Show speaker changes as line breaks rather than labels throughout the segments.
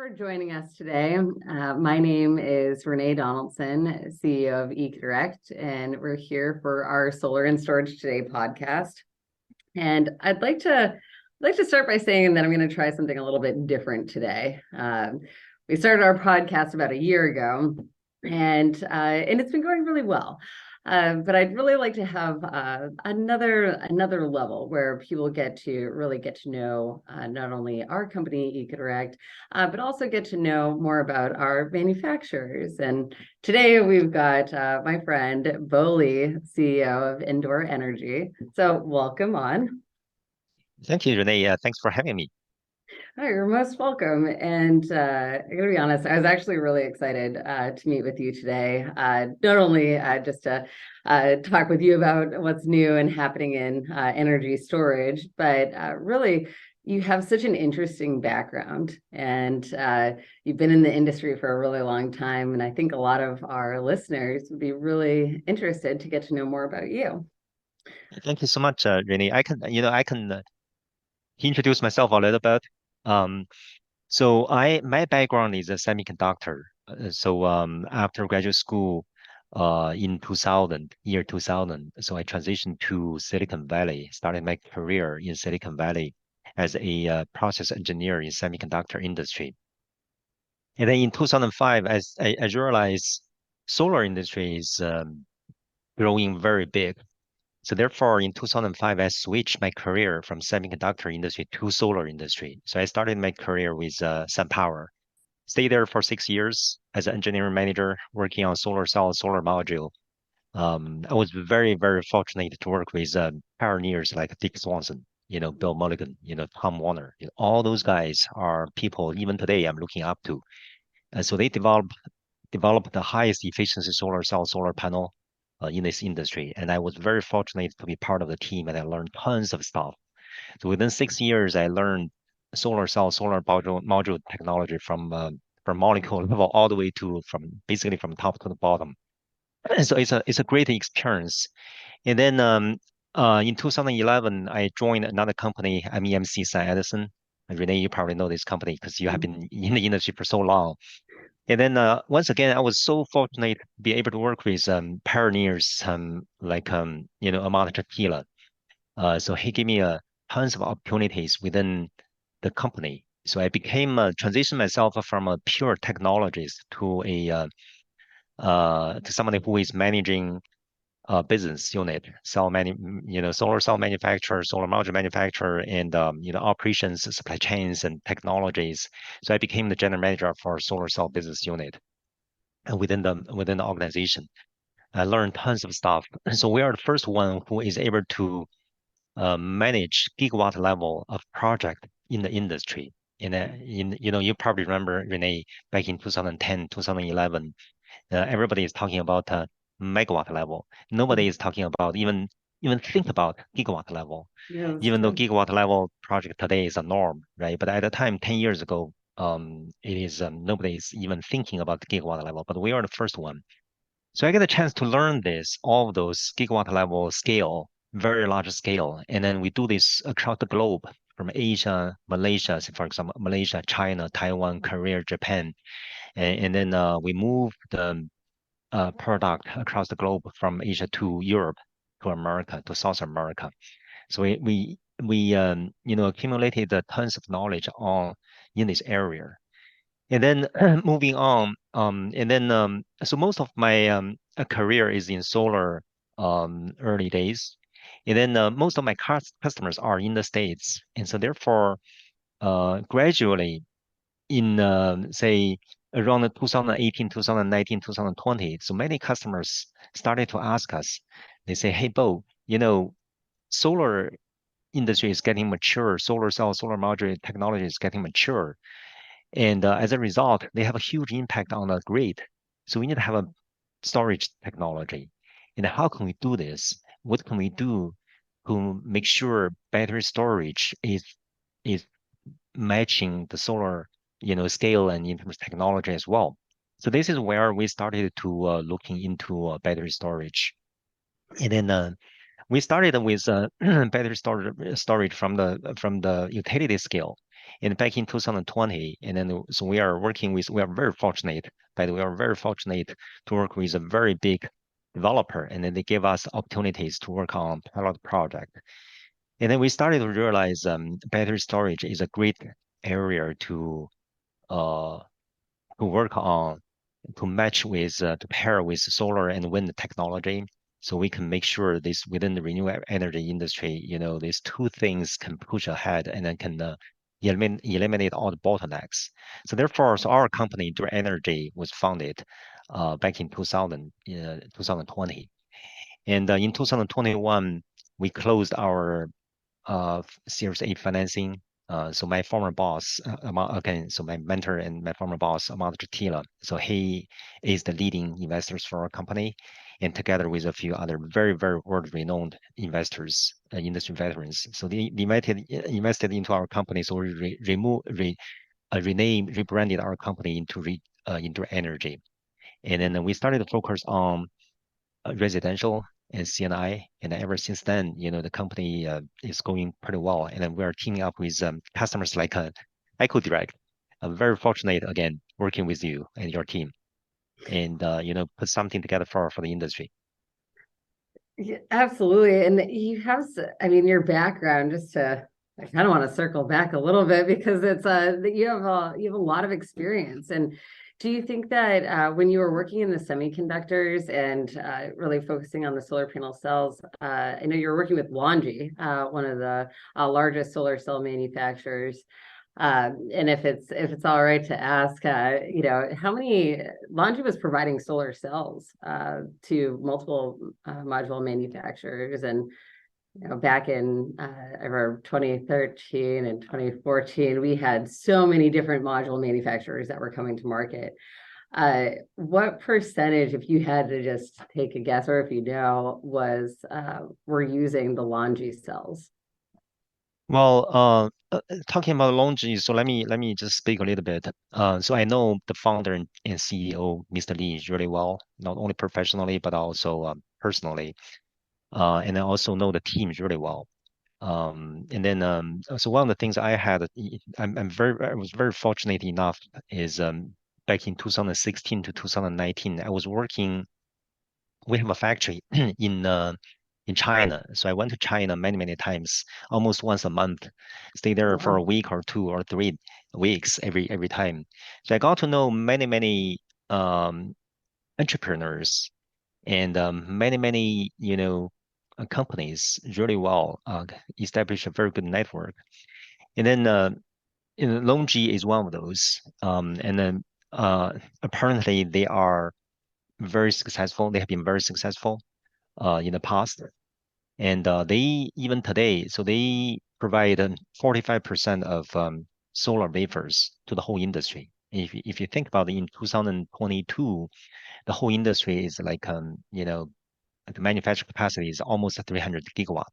for joining us today. My name is Renee Donaldson, CEO of EcoDirect, and we're here for our Solar and Storage Today podcast. And I'd like to start by saying that I'm going to try something a little bit different today. We started our podcast about a year ago, and it's been going really well. But I'd really like to have another level where people really get to know not only our company, EcoDirect, but also get to know more about our manufacturers. And today we've got my friend Bo, CEO of EndurEnergy. So welcome on.
Thank you, Renee. Thanks for having me.
Oh, you're most welcome. And I gotta be honest, I was actually really excited to meet with you today. Not only just to talk with you about what's new and happening in energy storage, but really you have such an interesting background, and you've been in the industry for a really long time. And I think a lot of our listeners would be really interested to get to know more about you.
Thank you so much, Renee. I can introduce myself a little bit. Um, my background is a semiconductor. After graduate school, in 2000, so I transitioned to Silicon Valley, started my career in Silicon Valley as a process engineer in semiconductor industry. And then in 2005, as I realized solar industry is growing very big. So therefore, in 2005, I switched my career from semiconductor industry to solar industry. So I started my career with SunPower. Stayed there for 6 years as an engineering manager, working on solar cell, solar module. I was very, very fortunate to work with pioneers like Dick Swanson, Bill Mulligan, Tom Warner. All those guys are people even today I'm looking up to. So they developed the highest efficiency solar cell, solar panel in this industry. And I was very fortunate to be part of the team, and I learned tons of stuff. So within 6 years, I learned solar cell, solar module technology from molecule level all the way to from top to the bottom. And so it's a great experience. And then in 2011, I joined another company, MEMC St. Edison. And Renee, you probably know this company because you have been in the industry for so long. And then once again, I was so fortunate to be able to work with pioneers Amata Tequila. So he gave me tons of opportunities within the company. So I became transitioned myself from a pure technologist to somebody who is managing a business unit, solar cell manufacturer, solar module manufacturer, and operations, supply chains, and technologies. So I became the general manager for solar cell business unit within the organization. I learned tons of stuff. So we are the first one who is able to manage gigawatt level of project in the industry. You probably remember, Renee, back in 2010, 2011, everybody is talking about megawatt level. Nobody is talking about even think about gigawatt level.
Yeah, that's
Even though
true.
gigawatt level project today is a norm, right? But at the time, 10 years ago, it is nobody is even thinking about the gigawatt level. But we are the first one. So I get a chance to learn all of those gigawatt level scale, very large scale. And then we do this across the globe from Asia, Malaysia, say for example, Malaysia, China, Taiwan, Korea, Japan. And then we move the product across the globe from Asia to Europe, to America, to South America. So we accumulated tons of knowledge in this area. And then moving on, so most of my career is in solar early days. And then most of my customers are in the States. And so therefore, gradually in, say, around 2018, 2019, 2020, so many customers started to ask us, they say, hey, Bo, solar industry is getting mature, solar cell, solar module technology is getting mature. And as a result, they have a huge impact on the grid. So we need to have a storage technology. And how can we do this? What can we do to make sure battery storage is matching the solar, scale and in terms of technology as well? So this is where we started to looking into battery storage. And then we started with battery storage from the utility scale. And back in 2020, and then so we are very fortunate, by the way, we are very fortunate to work with a very big developer, and then they give us opportunities to work on pilot project. And then we started to realize battery storage is a great area uh, to work on, to match with, to pair with solar and wind technology. So we can make sure this within the renewable energy industry, these two things can push ahead and then can eliminate all the bottlenecks. So therefore, our company, EndurEnergy, was founded back in 2020. And in 2021, we closed our Series A financing. So my former boss, so my mentor and my former boss, Ahmad Jatila, so he is the leading investors for our company, and together with a few other very, very world-renowned investors, industry veterans. So they invested into our company. So we renamed, rebranded our company into Energy, and then we started to focus on residential and CNI. And ever since then, the company is going pretty well. And then we are teaming up with customers like EcoDirect. I'm very fortunate, again, working with you and your team and, put something together for the industry.
Yeah, absolutely. And you have, I mean, your background, I kind of want to circle back a little bit because you have a lot of experience. And do you think that when you were working in the semiconductors and really focusing on the solar panel cells, I know you were working with Longi, one of the largest solar cell manufacturers. And if it's all right to ask, how many Longi was providing solar cells to multiple module manufacturers, and back in over 2013 and 2014, we had so many different module manufacturers that were coming to market. What percentage, if you had to just take a guess, or if you know, were using the Longi cells?
Well, talking about Longi, so let me just speak a little bit. So I know the founder and CEO, Mr. Lee, really well, not only professionally but also personally. And I also know the team really well. And then so one of the things I was very fortunate enough is back in 2016 to 2019, I was working. We have a factory in China. So I went to China many, many times, almost once a month, stay there for
Wow.
a week or 2 or 3 weeks every time. So I got to know many, many entrepreneurs and many, many, companies really well, establish a very good network. And then Longi is one of those. And then apparently they are very successful. They have been very successful in the past. And they even today, so they provide 45% of solar wafers to the whole industry. If you think about it, in 2022, the whole industry is like the manufacturing capacity is almost 300 gigawatt,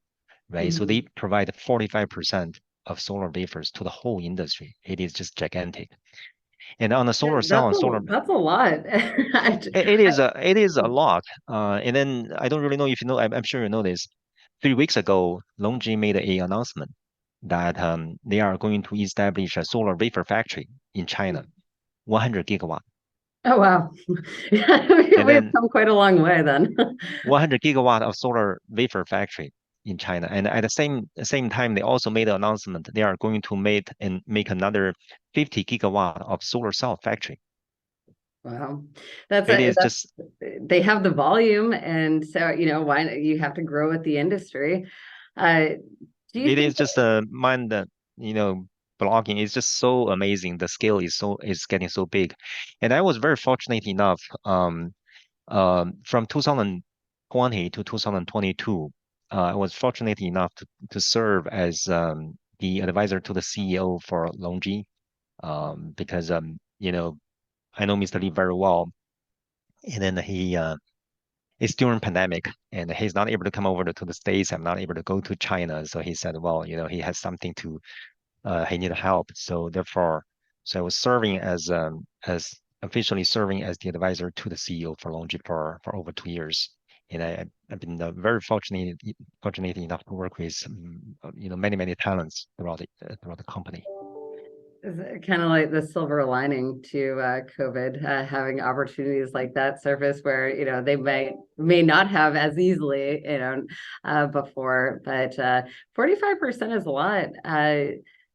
right? So they
Mhm.
provide 45% of solar wafers to the whole industry. It is just gigantic. And on the
Yeah,
solar cell and solar,
that's a lot.
it is a lot. And then I don't really know if you know. I'm sure you know this. 3 weeks ago, Longi made a announcement that they are going to establish a solar wafer factory in China, 100 gigawatt,
Oh, wow.
and
We've
then
come quite a long way then.
100 gigawatt of solar wafer factory in China. And at the same time, they also made an announcement they are going to make another 50 gigawatt of solar cell factory.
Wow.
It is just
They have the volume, and so, why you have to grow with the industry. Uh, do you
it
think
is just a mind that blogging is just so amazing. The scale is getting so big. And I was very fortunate enough from 2020 to 2022, I was fortunate enough to serve as the advisor to the CEO for Longi, because I know Mr. Lee very well, and then it's during pandemic, and he's not able to come over to the States. I'm not able to go to China, so he said, well, he has something to he needed help, so therefore, so I was serving as officially serving as the advisor to the CEO for Longi for over 2 years. And I've been very fortunate enough to work with many talents throughout the company.
kind of like the silver lining to COVID, having opportunities like that surface where, they may not have as easily, before, but 45% is a lot.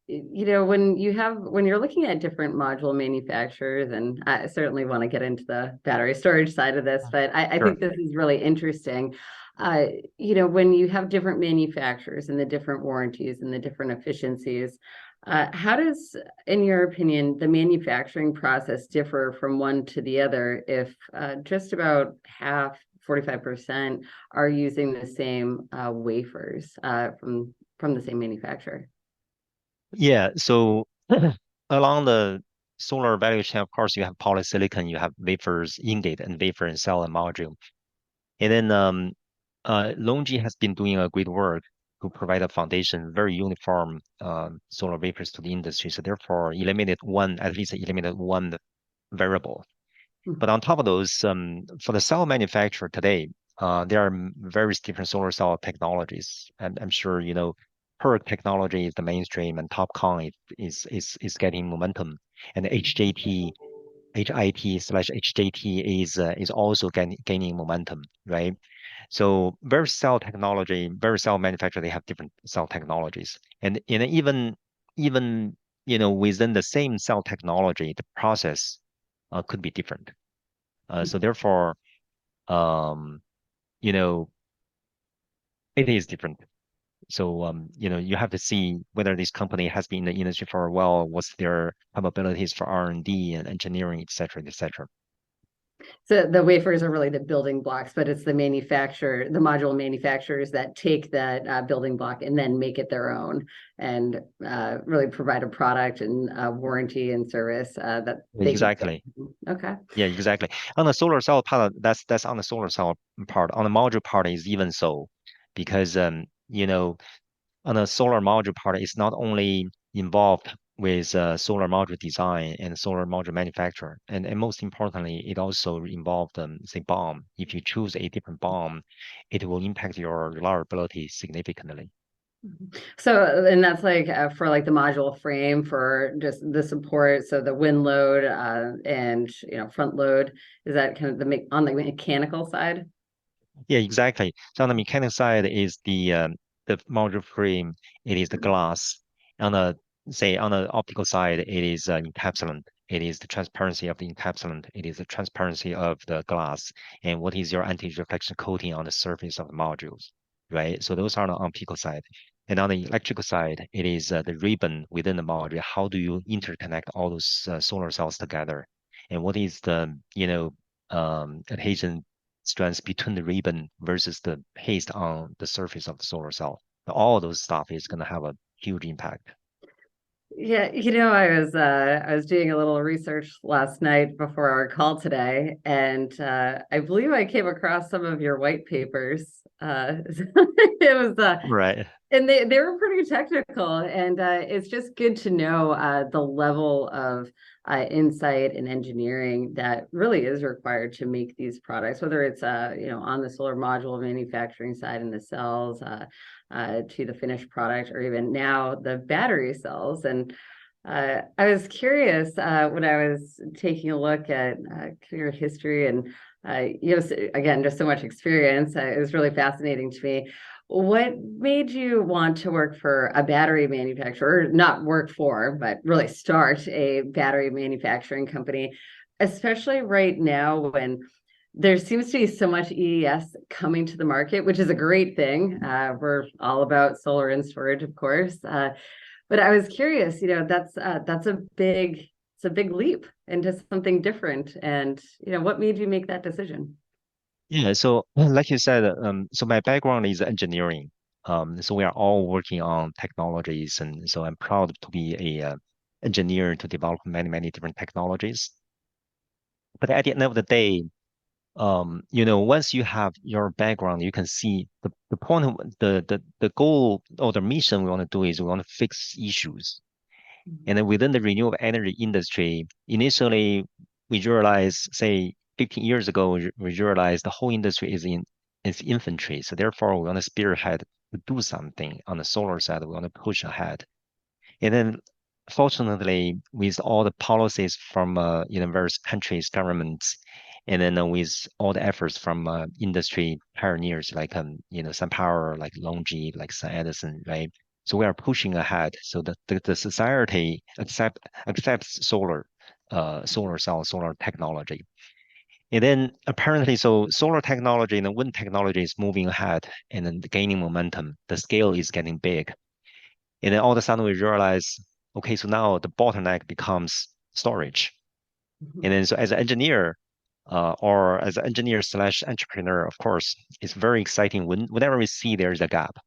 When you're looking at different module manufacturers, and I certainly want to get into the battery storage side of this, but I
Sure.
think this is really interesting. Uh, when you have different manufacturers and the different warranties and the different efficiencies, how does, in your opinion, the manufacturing process differ from one to the other if just about half, 45%, are using the same wafers from the same manufacturer?
Yeah. So along the solar value chain, of course, you have polysilicon, you have wafers, ingot, and wafer and cell and module. And then LONGi has been doing a great work to provide a foundation, very uniform solar wafers to the industry. So therefore, at least eliminate one variable. But on top of those, for the cell manufacturer today, there are various different solar cell technologies. And I'm sure you know PERC technology is the mainstream, and TOPCon is getting momentum, and HJT HIT/HJT is also gaining momentum, right? So various cell manufacturer, they have different cell technologies, and even within the same cell technology, the process could be different. So therefore, um, you know, it is different. So you have to see whether this company has been in the industry for a while, what's their capabilities for R&D and engineering, et cetera, et cetera.
So the wafers are really the building blocks, but it's the module manufacturers that take that building block and then make it their own and really provide a product and warranty and service that they can fit.
Exactly.
Okay.
Yeah, exactly. On the solar cell part, that's on the solar cell part. On the module part is even so, because on the solar module part, it's not only involved with solar module design and solar module manufacturer, and most importantly, it also involved say BOM. If you choose a different BOM, it will impact your reliability significantly.
So, and that's like for like the module frame for just the support. So the wind load and front load, is that kind of on the mechanical side?
Yeah, exactly. So on the mechanical side is the module frame, it is the glass. On the on the optical side, it is encapsulant. It is the transparency of the encapsulant. It is the transparency of the glass. And what is your anti-reflection coating on the surface of the modules, right? So those are on the optical side. And on the electrical side, it is the ribbon within the module. How do you interconnect all those solar cells together? And what is the, adhesion strands between the ribbon versus the paste on the surface of the solar cell. All those stuff is going to have a huge impact.
Yeah, I was doing a little research last night before our call today, and I believe I came across some of your white papers. It was
Right.
and they were pretty technical, and it's just good to know the level of insight and engineering that really is required to make these products, whether it's on the solar module manufacturing side and the cells to the finished product, or even now the battery cells. And I was curious when I was taking a look at your history and again, just so much experience. It was really fascinating to me. What made you want to work for a battery manufacturer, or not work for, but really start a battery manufacturing company, especially right now when there seems to be so much EES coming to the market, which is a great thing. We're all about solar and storage, of course. But I was curious, that's it's a big leap into something different. And, what made you make that decision?
Yeah. So like you said, so my background is engineering. So we are all working on technologies, and so I'm proud to be a engineer to develop many, many different technologies. But at the end of the day, once you have your background, you can see the point of the goal or the mission we want to do is we want to fix issues. And then within the renewable energy industry, initially we realized, say, 15 years ago, we realized the whole industry is in its infancy. So therefore, we want to spearhead to do something on the solar side. We want to push ahead. And then fortunately, with all the policies from various countries, governments, and then with all the efforts from industry pioneers like SunPower, like LONGi, like Sun Edison, right? So we are pushing ahead. So the society accepts solar cell, solar technology. And then apparently, so solar technology and the wind technology is moving ahead and then gaining momentum. The scale is getting big. And then all of a sudden we realize, okay, so now the bottleneck becomes storage. And then so as an engineer, or as an engineer slash entrepreneur, of course, it's very exciting whenever we see there's a gap.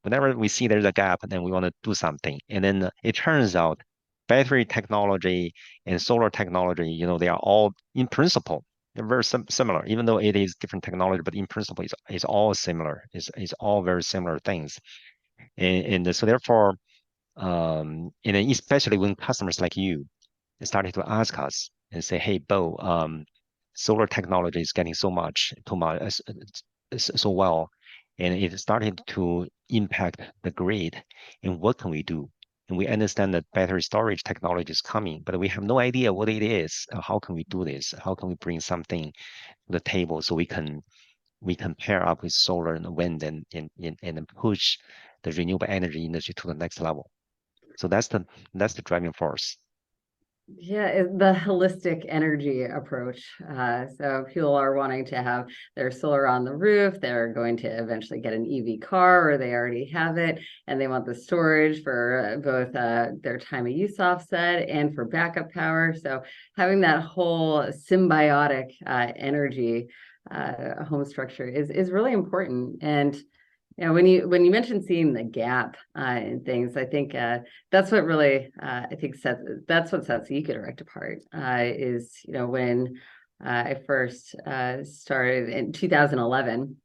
Whenever we see there's a gap, then we want to do something. And then it turns out battery technology and solar technology, they are all in principle, they're very similar, even though it is different technology, but in principle, it's all similar. It's all very similar things. And so therefore, and then especially when customers like you started to ask us and say, "Hey, Bo, solar technology is getting too much, so well, and it started to impact the grid. And what can we do?" And we understand that battery storage technology is coming, but we have no idea what it is. How can we do this? How can we bring something to the table so we can pair up with solar and wind and push the renewable energy industry to the next level. So that's the driving force.
Yeah, the holistic energy approach. So people are wanting to have their solar on the roof. They're going to eventually get an EV car, or they already have it, and they want the storage for both their time of use offset and for backup power. So having that whole symbiotic energy home structure is really important. And when you mentioned seeing the gap in things, I think that's what really that's what sets EcoDirect apart. Is when I first started in 2011.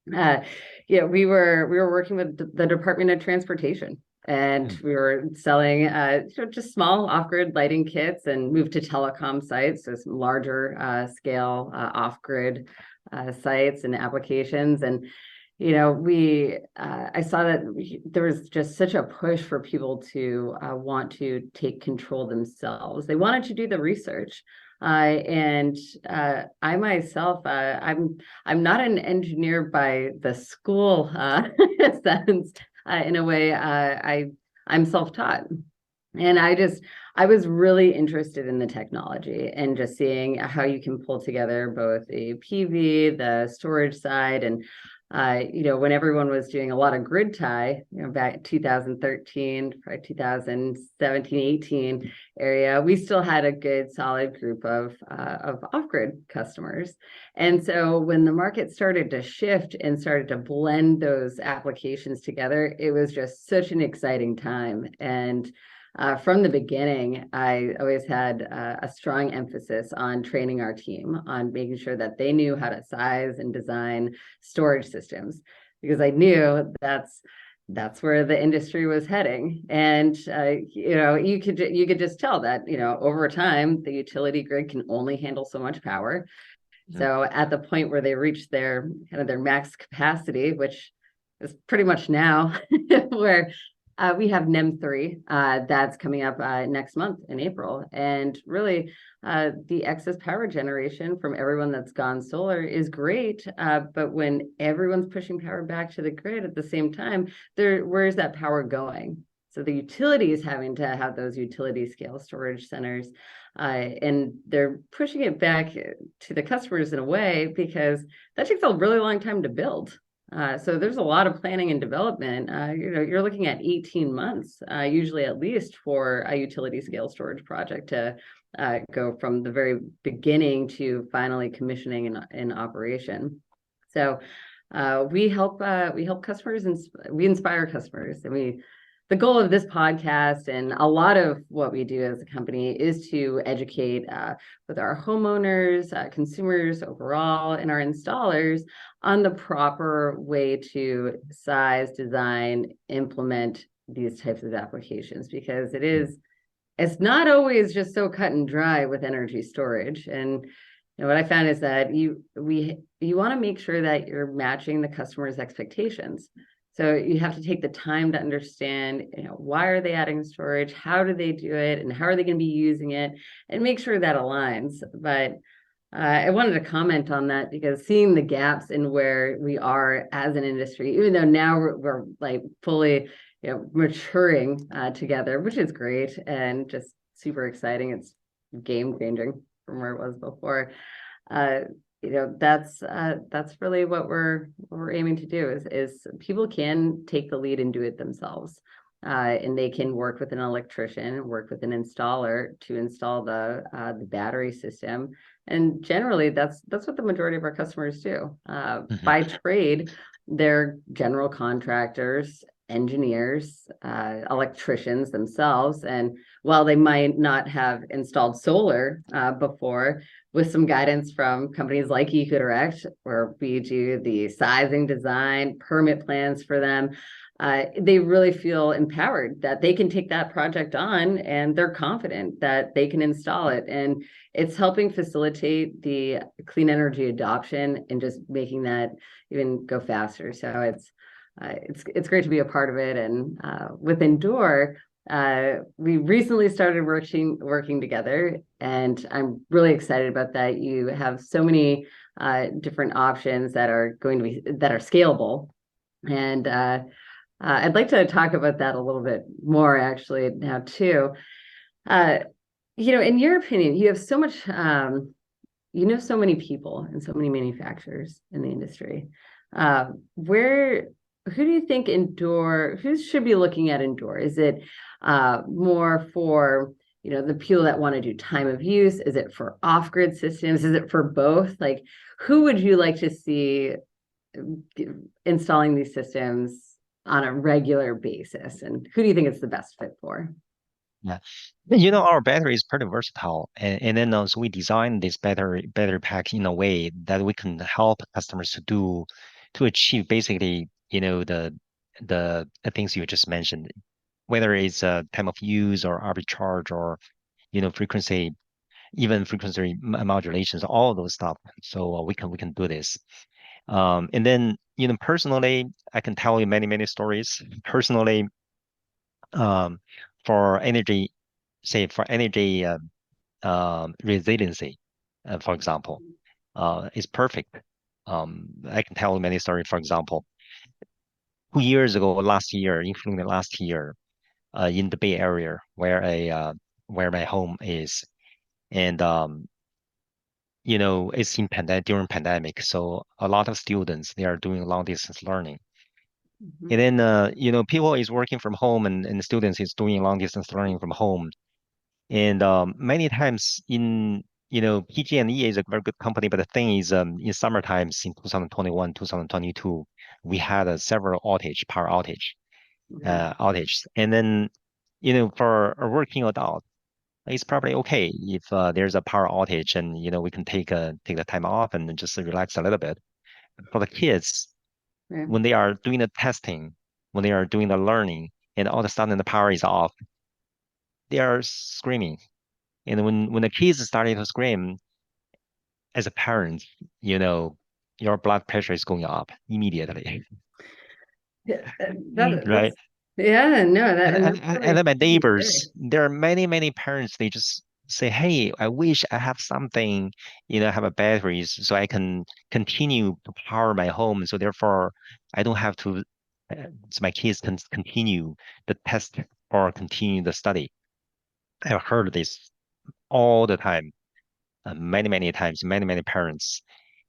We were working with the Department of Transportation, and we were selling just small off-grid lighting kits, and moved to telecom sites, so some larger scale off-grid sites and applications. And I saw that there was just such a push for people to want to take control themselves. They wanted to do the research. And I myself, I'm not an engineer by the school sense. In a way, I'm self-taught. And I was really interested in the technology and just seeing how you can pull together both the PV, the storage side, and when everyone was doing a lot of grid tie, back 2013, probably 2017, 18 area, we still had a good solid group of off-grid customers. And so when the market started to shift and started to blend those applications together, it was just such an exciting time. And from the beginning, I always had a strong emphasis on training our team, on making sure that they knew how to size and design storage systems, because I knew that's where the industry was heading. And you could just tell that over time the utility grid can only handle so much power. So at the point where they reach their max capacity, which is pretty much now, where we have NEM 3 that's coming up next month in April. And really, the excess power generation from everyone that's gone solar is great. But when everyone's pushing power back to the grid at the same time, where's that power going? So the utility is having to have those utility scale storage centers. And they're pushing it back to the customers in a way, because that takes a really long time to build. So there's a lot of planning and development. You're looking at 18 months, usually at least, for a utility scale storage project to go from the very beginning to finally commissioning and operation. So we help customers, and we inspire customers. And the goal of this podcast and a lot of what we do as a company is to educate with our homeowners, consumers overall, and our installers on the proper way to size, design, implement these types of applications, because it's not always just so cut and dry with energy storage. And what I found is that you want to make sure that you're matching the customer's expectations. So you have to take the time to understand, why are they adding storage? How do they do it? And how are they going to be using it? And make sure that aligns. But I wanted to comment on that because seeing the gaps in where we are as an industry, even though now we're like fully, maturing together, which is great and just super exciting. It's game changing from where it was before. Uh, that's really what we're aiming to do is people can take the lead and do it themselves. And they can work with an electrician, work with an installer to install the battery system. And generally, that's what the majority of our customers do. By trade, they're general contractors, engineers, electricians themselves. And while they might not have installed solar before, with some guidance from companies like EcoDirect, where we do the sizing, design, permit plans for them, they really feel empowered that they can take that project on and they're confident that they can install it. And it's helping facilitate the clean energy adoption and just making that even go faster. So it's great to be a part of it. And with Endure, we recently started working together, and I'm really excited about that. You have so many different options that are scalable, and I'd like to talk about that a little bit more actually now too. In your opinion, you have so much, so many people and so many manufacturers in the industry. Who do you think who should be looking at Endure? Is it more for, the people that want to do time of use? Is it for off-grid systems? Is it for both? Like, who would you like to see installing these systems on a regular basis? And who do you think it's the best fit for?
Yeah. Our battery is pretty versatile. And then also we designed this battery pack in a way that we can help customers to achieve basically, the things you just mentioned, whether it's time of use or arbitrage or, frequency, even frequency modulations, all of those stuff. So we can do this. And then, personally, I can tell you many, many stories. Personally, um, for energy, say for energy resiliency, for example, is perfect. I can tell you many stories. For example, 2 years ago, last year, including last year, in the Bay Area, where my home is, and it's in during pandemic, so a lot of students they are doing long distance learning.
Mhm.
And then, people is working from home and students is doing long distance learning from home. And many times PG&E is a very good company, but the thing is, in summer times in 2021, 2022, we had several power
Okay.
outages. And then, for a working adult, it's probably okay if there's a power outage and, we can take the time off and just relax a little bit. For the kids,
Right.
when they are doing the testing, when they are doing the learning, and all of a sudden the power is off, they are screaming. And when the kids started to scream, as a parent, you know, your blood pressure is going up immediately,
Yeah,
right?
that's yeah, no,
And,
that's
and
really
then my
good to hear.
neighbors, there are many, many parents, they just say, hey, I wish I have something, have a batteries so I can continue to power my home. So therefore, I don't have to, so my kids can continue the test or continue the study. I've heard this all the time, many, many times, many, many parents.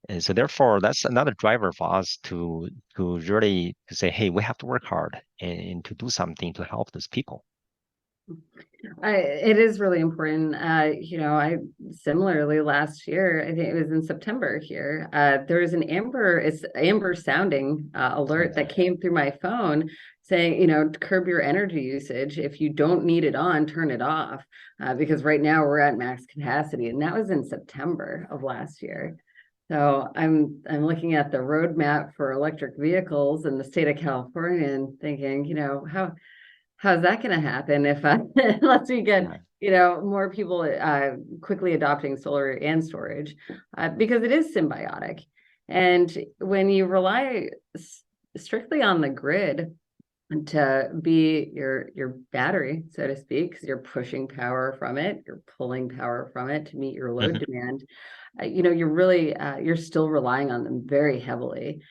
And so therefore, that's another driver for us to really to say, hey, we have to work hard and to do something to help those people.
It is really important. I similarly last year, I think it was in September here, there was an amber sounding alert that came through my phone saying, curb your energy usage. If you don't need it on, turn it off. Because right now we're at max capacity. And that was in September of last year. So I'm looking at the roadmap for electric vehicles in the state of California and thinking, how's that going to happen if unless we get
Yeah.
more people quickly adopting solar and storage, because it is symbiotic. And when you rely strictly on the grid to be your battery, so to speak, because you're pushing power from it, you're pulling power from it to meet your load
Hmm.
demand. You're really you're still relying on them very heavily.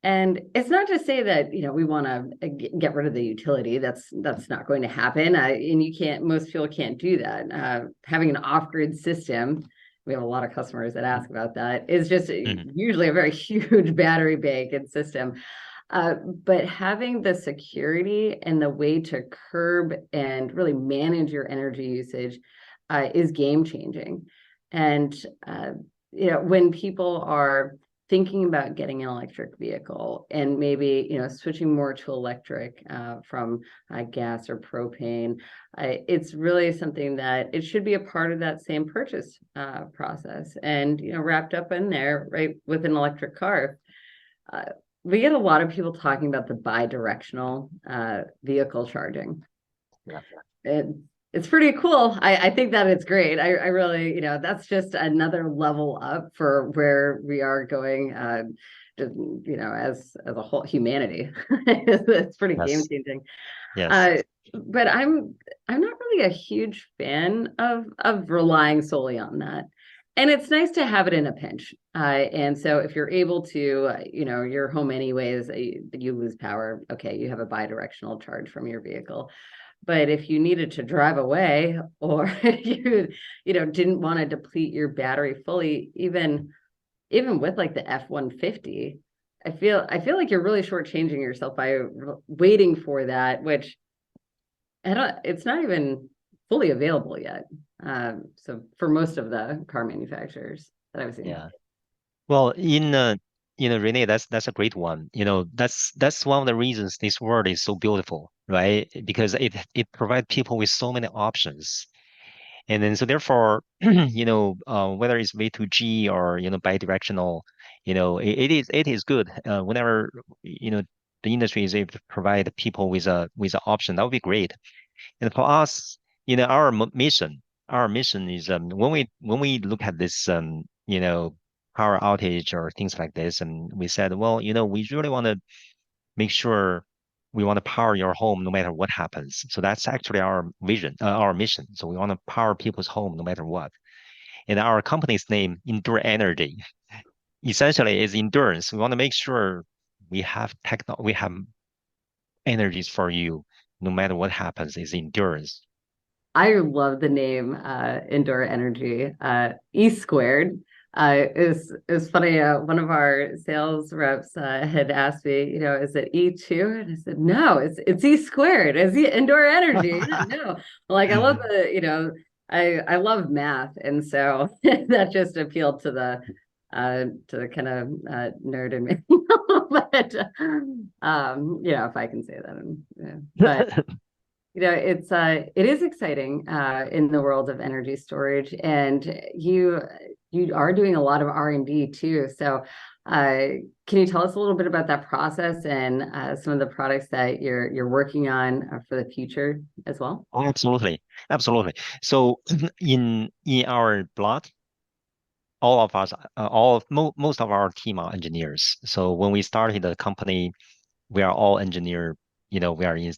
And it's not to say that we want to get rid of the utility. That's not going to happen. And you can't. Most people can't do that. Having an off-grid system, we have a lot of customers that ask about that, is just
Hmm.
usually a very huge battery bank and system. But having the security and the way to curb and really manage your energy usage is game changing. And when people are thinking about getting an electric vehicle and maybe switching more to electric from gas or propane, it's really something that it should be a part of that same purchase process, and wrapped up in there right with an electric car. Uh, we get a lot of people talking about the bi-directional vehicle charging.
Yeah.
And it's pretty cool. I think that it's great. I really, that's just another level up for where we are going, as a whole humanity. It's pretty game
Yes.
changing.
Yes.
Uh, but I'm not really a huge fan of relying solely on that. And it's nice to have it in a pinch. And so if you're able to, you're home anyways, you lose power. Okay, you have a bi-directional charge from your vehicle. But if you needed to drive away, or didn't want to deplete your battery fully, even with like the F-150, I feel like you're really shortchanging yourself by waiting for that, which it's not even fully available yet. So for most of the car manufacturers that I've seen.
Yeah. Well, Renee, that's a great one. That's one of the reasons this world is so beautiful, right? Because it provides people with so many options. And then so therefore, whether it's V2G or bi-directional, it is good. Whenever the industry is able to provide people with an option, that would be great. And for us, our mission is when we look at this power outage or things like this, and we said, well, we really want to make sure we want to power your home no matter what happens. So that's actually our vision, our mission. So we want to power people's home no matter what. And our company's name, EndurEnergy, essentially is endurance. We want to make sure we have energies for you no matter what happens. Is endurance.
I love the name EndurEnergy. E squared is funny. One of our sales reps had asked me, is it E2? And I said, no, it's E squared. Is EndurEnergy? Yeah, no. Like I love I love math, and so that just appealed to the kind of nerd in me. But if I can say that, but it is exciting in the world of energy storage, and you are doing a lot of R&D too. So can you tell us a little bit about that process and some of the products that you're working on for the future as well?
Oh, absolutely, absolutely. So in our block, all of us, most of our team are engineers. So when we started the company, we are all engineer. We are in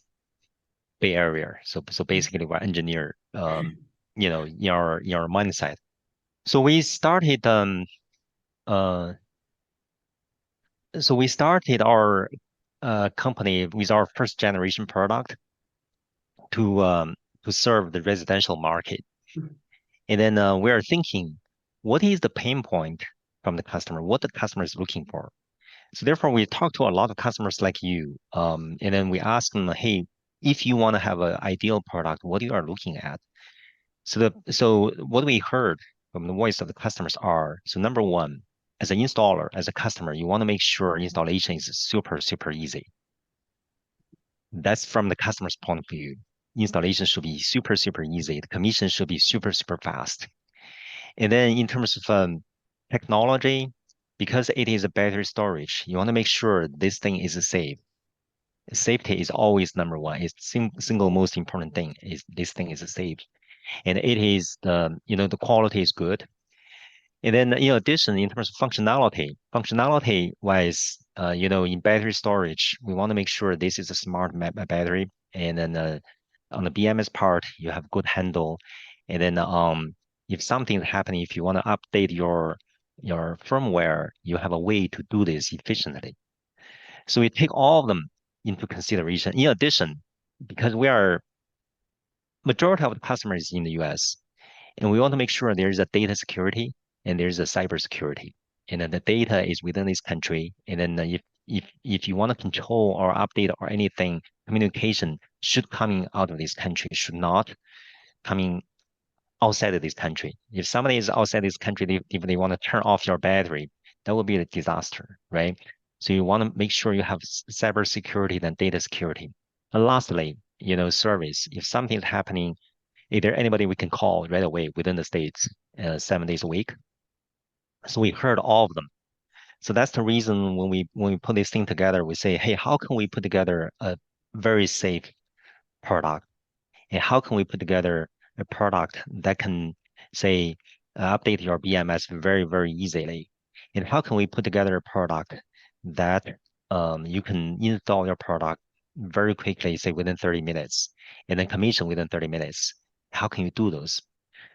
Bay Area. So basically, we're engineer. In our mindset. So we started uh our company with our first generation product to um to serve the residential market. And then we are thinking, what is the pain point from the customer? What the customer is looking for? So therefore, we talk to a lot of customers like you, and then we ask them, hey, if you want to have an ideal product, what you are looking at? So what we heard from the voice of the customers are, so number one, as an installer, as a customer, you want to make sure installation is super, super easy. That's from the customer's point of view. Installation should be super, super easy. The commission should be super, super fast. And then in terms of technology, because it is a battery storage, you want to make sure this thing is safe. Safety is always number one. It's single most important thing is this thing is safe, and it is the quality is good. And then in addition, in terms of functionality wise, in battery storage, we want to make sure this is a smart battery. And then on the BMS part, you have good handle. And then if something is happening, if you want to update your firmware, you have a way to do this efficiently. So we take all of them into consideration. In addition, because we are majority of the customers in the US, and we want to make sure there's a data security and there's a cyber security. And then the data is within this country. And then if you want to control or update or anything, communication should coming out of this country, should not coming outside of this country. If somebody is outside this country, if they want to turn off your battery, that would be a disaster, right? So you want to make sure you have cyber security and data security. And lastly, service. If something is happening, is there anybody we can call right away within the States, 7 days a week? So we heard all of them. So that's the reason when we put this thing together, we say, hey, how can we put together a very safe product? And how can we put together a product that can say update your BMS very, very easily? And how can we put together a product that you can install your product very quickly, say within 30 minutes, and then commission within 30 minutes? How can you do those?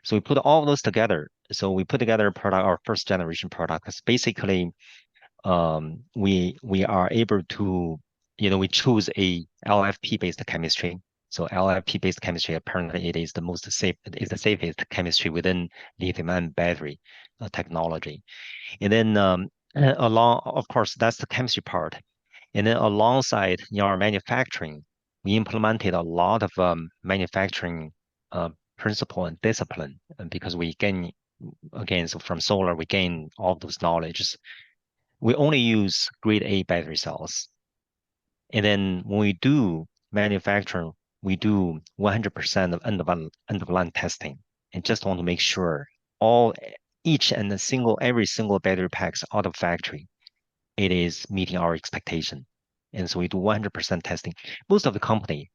So we put all of those together. So we put together a product, our first generation product. It's basically we are able to, we choose a LFP based chemistry. So LFP based chemistry, apparently it is the most safe, is the safest chemistry within lithium-ion battery technology. And then along, of course, that's the chemistry part. And then alongside in our manufacturing, we implemented a lot of manufacturing principle and discipline because we gain, again, so from solar, we gain all those knowledge. We only use grade A battery cells. And then when we do manufacturing, we do 100% of end-of-line testing and just want to make sure every single battery packs out of factory, it is meeting our expectation. And so we do 100% testing. Most of the company,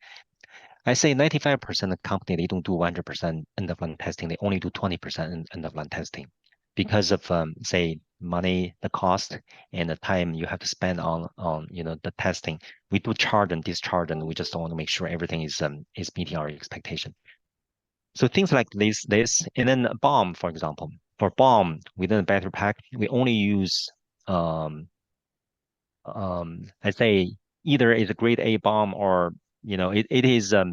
I say 95% of the company, they don't do 100% end-of-line testing. They only do 20% end-of-line testing because of, say, money, the cost, and the time you have to spend on the testing. We do charge and discharge, and we just want to make sure everything is meeting our expectation. So things like this, and then bomb, for example. For bomb within the battery pack, we only use I say either it's a grade A bomb or it is I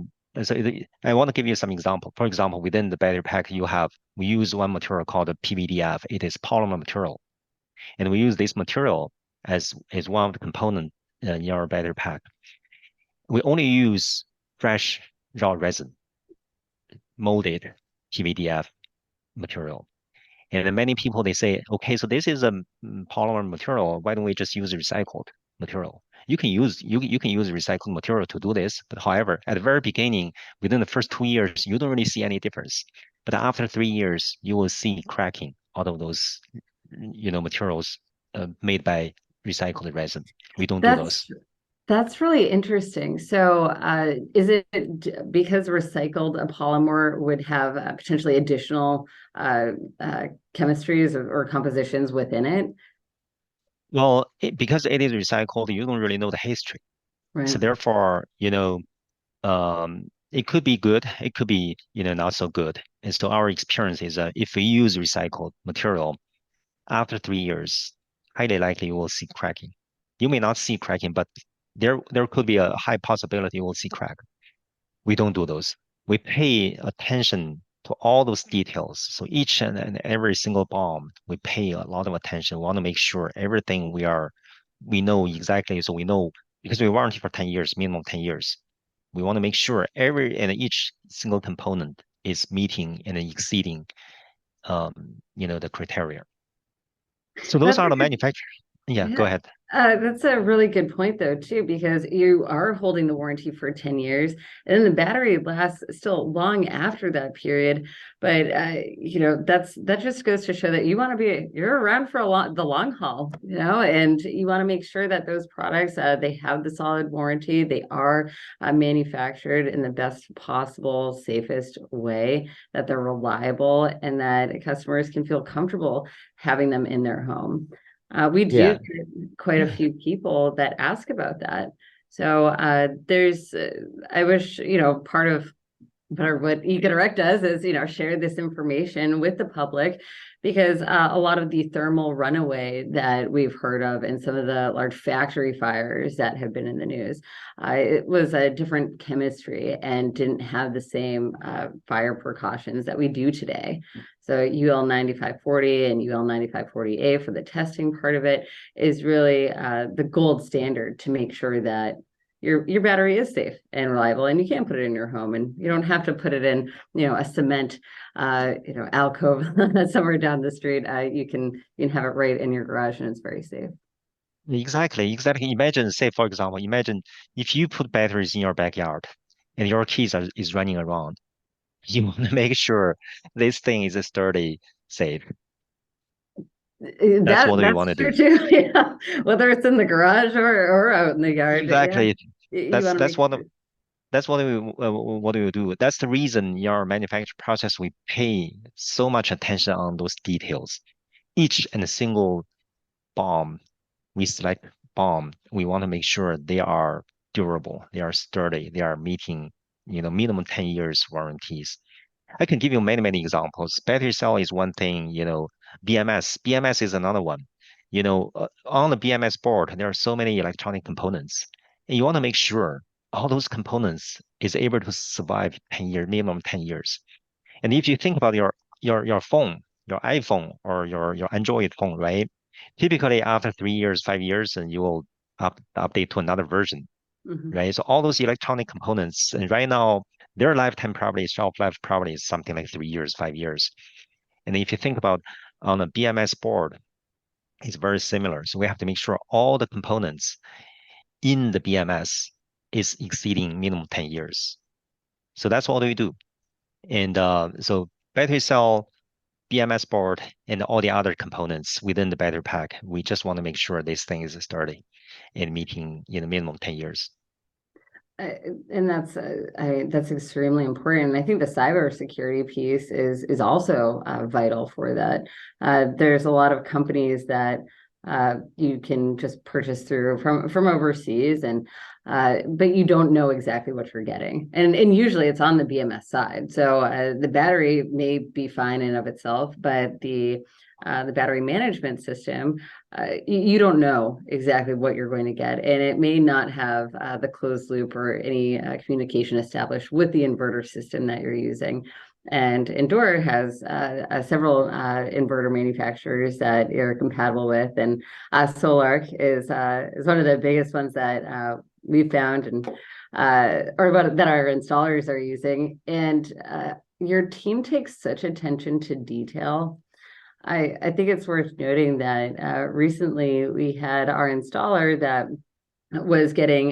want to give you some example. For example, within the battery pack, we use one material called a PVDF. It is polymer material, and we use this material as one of the component in our battery pack. We only use fresh raw resin, molded PVDF material. And many people, they say, okay, so this is a polymer material. Why don't we just use recycled material? You can use recycled material to do this, but however, at the very beginning, within the first 2 years, you don't really see any difference. But after 3 years, you will see cracking out of those, materials made by recycled resin. We don't do those.
That's really interesting. So, is it because recycled polymer would have potentially additional chemistries or compositions within it?
Well, because it is recycled, you don't really know the history.
Right.
So therefore, it could be good, it could be, not so good. And so our experience is if we use recycled material, after 3 years, highly likely you will see cracking. You may not see cracking, but there could be a high possibility you will see crack. We don't do those. We pay attention to all those details. So each and every single bomb, we pay a lot of attention. We want to make sure everything we know exactly. So we know because we warranty for 10 years, minimum 10 years. We want to make sure every and each single component is meeting and exceeding, the criteria. So those are the manufacturers. Yeah, go ahead.
That's a really good point, though, too, because you are holding the warranty for 10 years, and then the battery lasts still long after that period. But that just goes to show that you're around for the long haul, and you want to make sure that those products they have the solid warranty, they are manufactured in the best possible, safest way, that they're reliable, and that customers can feel comfortable having them in their home. We do
Yeah.
get quite a few people that ask about that. So I wish, part of what EcoDirect does is, share this information with the public, because a lot of the thermal runaway that we've heard of in some of the large factory fires that have been in the news, it was a different chemistry and didn't have the same fire precautions that we do today. So UL 9540 and UL 9540A for the testing part of it is really the gold standard to make sure that your battery is safe and reliable, and you can put it in your home, and you don't have to put it in, a cement, alcove somewhere down the street. You can have it right in your garage, and it's very safe.
Exactly. Imagine, say, for example, imagine if you put batteries in your backyard and your is running around. You want to make sure this thing is sturdy, safe. That's what we want to
That's true
do.
too. Yeah, whether it's in the garage or out in the yard. Yeah,
Exactly.
you
That's
want to
that's
make
what
sure.
that's what we do. That's the reason in our manufacturing process we pay so much attention on those details. Each and a single bomb we select bomb, we want to make sure they are durable, they are sturdy, they are meeting, minimum 10 years warranties. I can give you many, many examples. Battery cell is one thing, BMS is another one. On the BMS board, there are so many electronic components, and you want to make sure all those components is able to survive 10 years, minimum 10 years. And if you think about your phone, your iPhone or your Android phone, right? Typically after 3 years, 5 years, and you will update to another version,
Mhm.
right? So all those electronic components, and right now their lifetime probably shelf life probably is something like 3 years, 5 years. And if you think about on a BMS board, it's very similar. So we have to make sure all the components in the BMS is exceeding minimum 10 years. So that's what we do. And so battery cell, BMS board, and all the other components within the battery pack, we just want to make sure this thing is sturdy and meeting minimum 10 years.
Uh, and that's extremely important. And I think the cybersecurity piece is also vital for that. There's a lot of companies that you can just purchase through from overseas, and but you don't know exactly what you're getting. And usually it's on the BMS side. So the battery may be fine in of itself, but the battery management system, you don't know exactly what you're going to get, and it may not have the closed loop or any communication established with the inverter system that you're using. And Endure has several inverter manufacturers that you're compatible with, and Solarc is one of the biggest ones that we've found, and or that our installers are using. And your team takes such attention to detail. I think it's worth noting that recently we had our installer that was getting,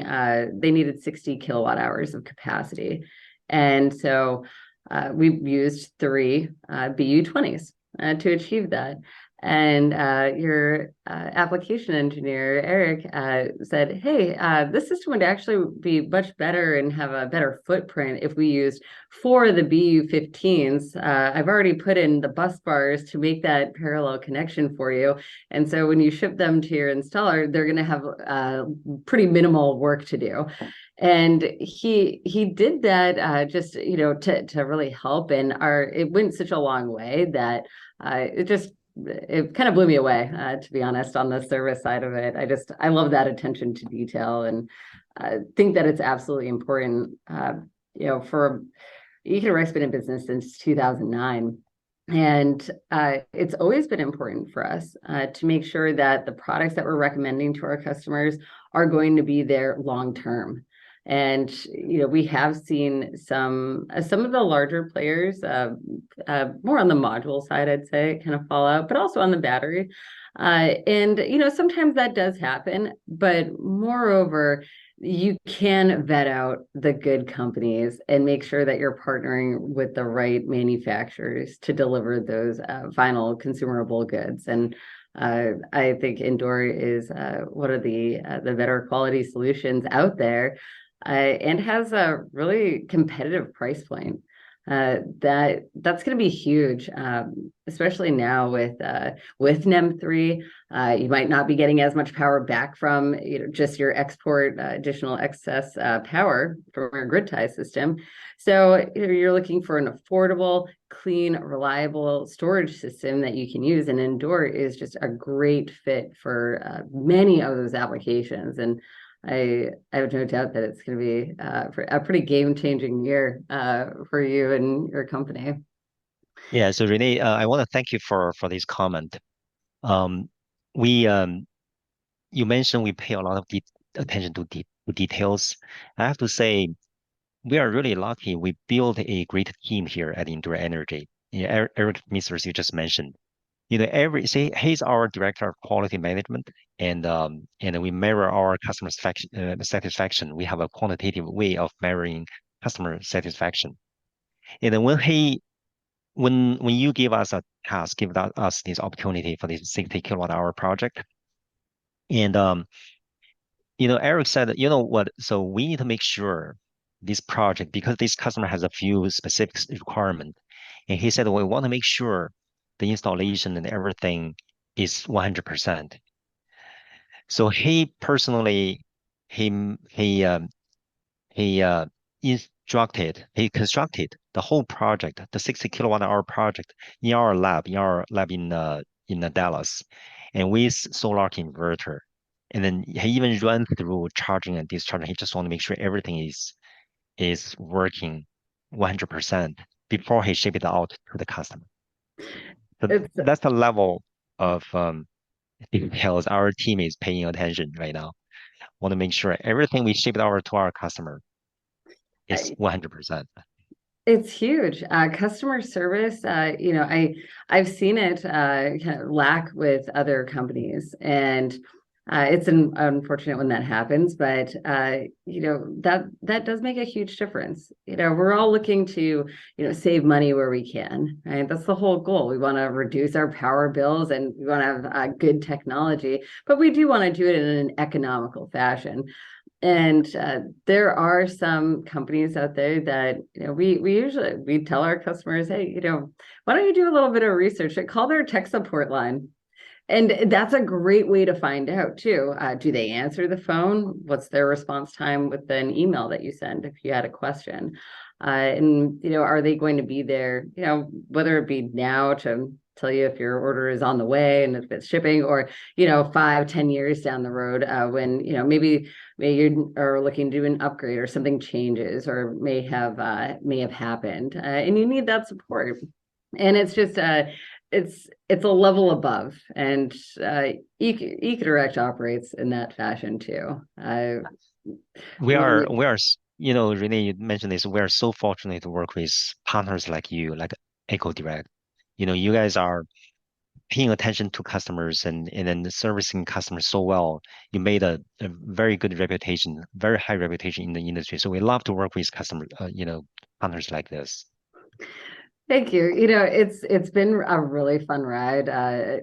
they needed 60 kilowatt hours of capacity. And so we used three BU20s to achieve that. And your application engineer, Eric, said, hey, this system would actually be much better and have a better footprint if we used 4 of the BU15s. I've already put in the bus bars to make that parallel connection for you. And so when you ship them to your installer, they're going to have pretty minimal work to do. And he did that just to really help, and it went such a long way that it kind of blew me away, to be honest, on the service side of it. I love that attention to detail, and think that it's absolutely important. For EcoDirect's been in business since 2009. And it's always been important for us to make sure that the products that we're recommending to our customers are going to be there long term. And we have seen some of the larger players, more on the module side, I'd say, kind of fall out, but also on the battery. And sometimes that does happen, but moreover, you can vet out the good companies and make sure that you're partnering with the right manufacturers to deliver those final consumable goods. And I think Endure is one of the better quality solutions out there, and has a really competitive price point. That's going to be huge, especially now with NEM 3. You might not be getting as much power back from just your export additional excess power from your grid tie system. So you're looking for an affordable, clean, reliable storage system that you can use, and Endure is just a great fit for many of those applications. And I have no doubt that it's going to be a pretty game-changing year for you and your company.
Yeah, so Renee, I want to thank you for this comment. Um, we You mentioned we pay a lot of de attention to details. I have to say, we are really lucky. We built a great team here at EndurEnergy. Eric Misters, you just mentioned. He's our director of quality management, and we measure our customer satisfaction. We have a quantitative way of measuring customer satisfaction. And then when you give us a task, give us this opportunity for this 60 kilowatt hour project, and Eric said, you know what? So we need to make sure this project, because this customer has a few specific requirements, and he said, we want to make sure the installation and everything is 100%. So he personally, he he um, he he constructed the whole project, the 60 kilowatt hour project in our lab in Dallas, and with solar inverter. And then he even ran through charging and discharging. He just want to make sure everything is working 100% before he ship it out to the customer. So
It's
that's the level of details our team is paying attention right now. Want to make sure everything we ship out to our customer is 100%.
It's huge. Customer service, I've seen it kind of lack with other companies, and it's unfortunate when that happens, but that does make a huge difference. We're all looking to, save money where we can, right? That's the whole goal. We want to reduce our power bills and we want to have good technology, but we do want to do it in an economical fashion. And there are some companies out there that we tell our customers, hey, why don't you do a little bit of research? Call their tech support line. And that's a great way to find out too. Do they answer the phone? What's their response time with an email that you send if you had a question? And are they going to be there? Whether it be now to tell you if your order is on the way and if it's shipping, or 5-10 years down the road when maybe you are looking to do an upgrade or something changes or may have happened, and you need that support. And it's just it's a level above, and EcoDirect operates in that fashion too.
We
When
are,
we
we are, Renee, you mentioned this. We are so fortunate to work with partners like you, like EcoDirect. You guys are paying attention to customers and then servicing customers so well. You made a very good reputation, very high reputation in the industry. So we love to work with partners like this.
Thank you. It's been a really fun ride. I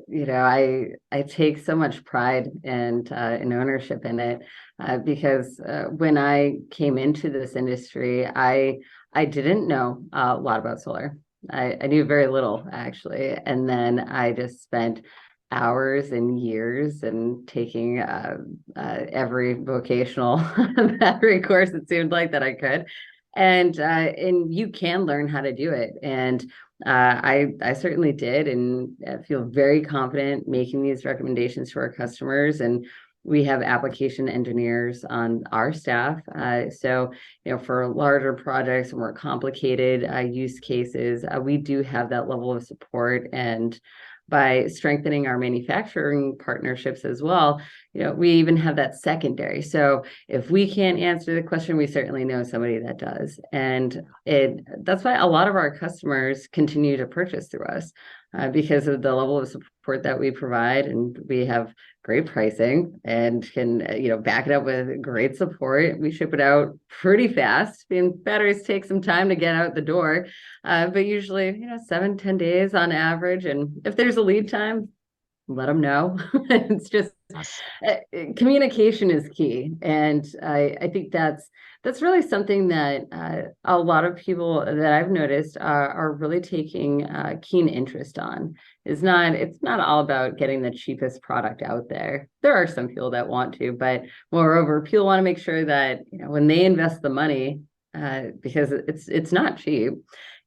take so much pride and in ownership in it because when I came into this industry, I didn't know a lot about solar. I knew very little actually, and then I just spent hours and years and taking every vocational battery course it seemed like that I could, and you can learn how to do it. And I certainly did, and feel very confident making these recommendations to our customers. And we have application engineers on our staff, so for larger projects and more complicated use cases, we do have that level of support. And by strengthening our manufacturing partnerships as well, we even have that secondary. So if we can't answer the question, we certainly know somebody that does. And that's why a lot of our customers continue to purchase through us, because of the level of support that we provide. And we have great pricing and can, back it up with great support. We ship it out pretty fast. Batteries take some time to get out the door, but usually, 7-10 days on average. And if there's a lead time, let them know. It's just
Yes.
Communication is key, and I think that's really something that a lot of people that I've noticed are really taking keen interest on. It's not all about getting the cheapest product out there. There are some people that want to, but moreover, people want to make sure that when they invest the money, because it's not cheap.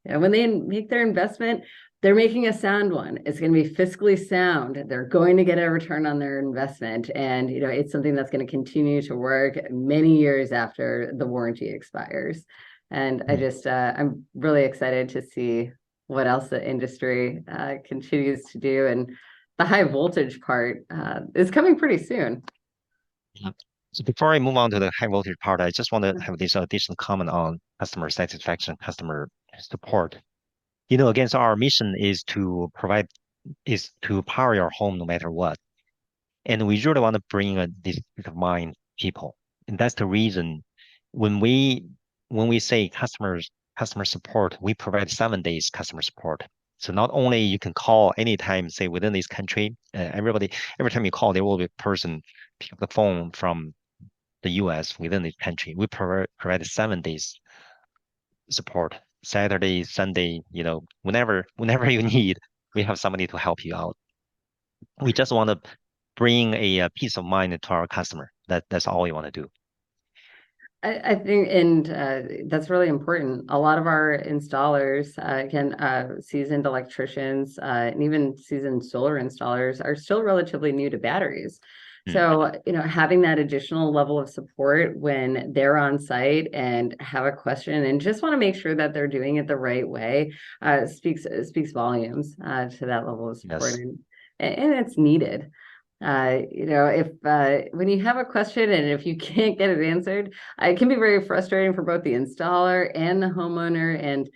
When they make their investment, they're making a sound one. It's going to be fiscally sound. They're going to get a return on their investment. And, it's something that's going to continue to work many years after the warranty expires. And I'm really excited to see what else the industry continues to do. And the high voltage part is coming pretty soon.
Yeah. So before I move on to the high voltage part, I just want to have this additional comment on customer satisfaction, customer support. Again, so our mission is to power your home no matter what. And we really want to bring this peace of mind people. And that's the reason when we say customer support, we provide 7 days customer support. So not only you can call anytime, say within this country, every time you call, there will be a person pick up the phone from the US within this country. We provide 7 days support, Saturday, Sunday, whenever you need, we have somebody to help you out. We just want to bring a peace of mind to our customer. That's all we want to do.
I think, and that's really important. A lot of our installers, seasoned electricians, and even seasoned solar installers are still relatively new to batteries. So, having that additional level of support when they're on site and have a question and just want to make sure that they're doing it the right way, speaks volumes to that level of support,
Yes.
and it's needed. If when you have a question and if you can't get it answered, it can be very frustrating for both the installer and the homeowner. And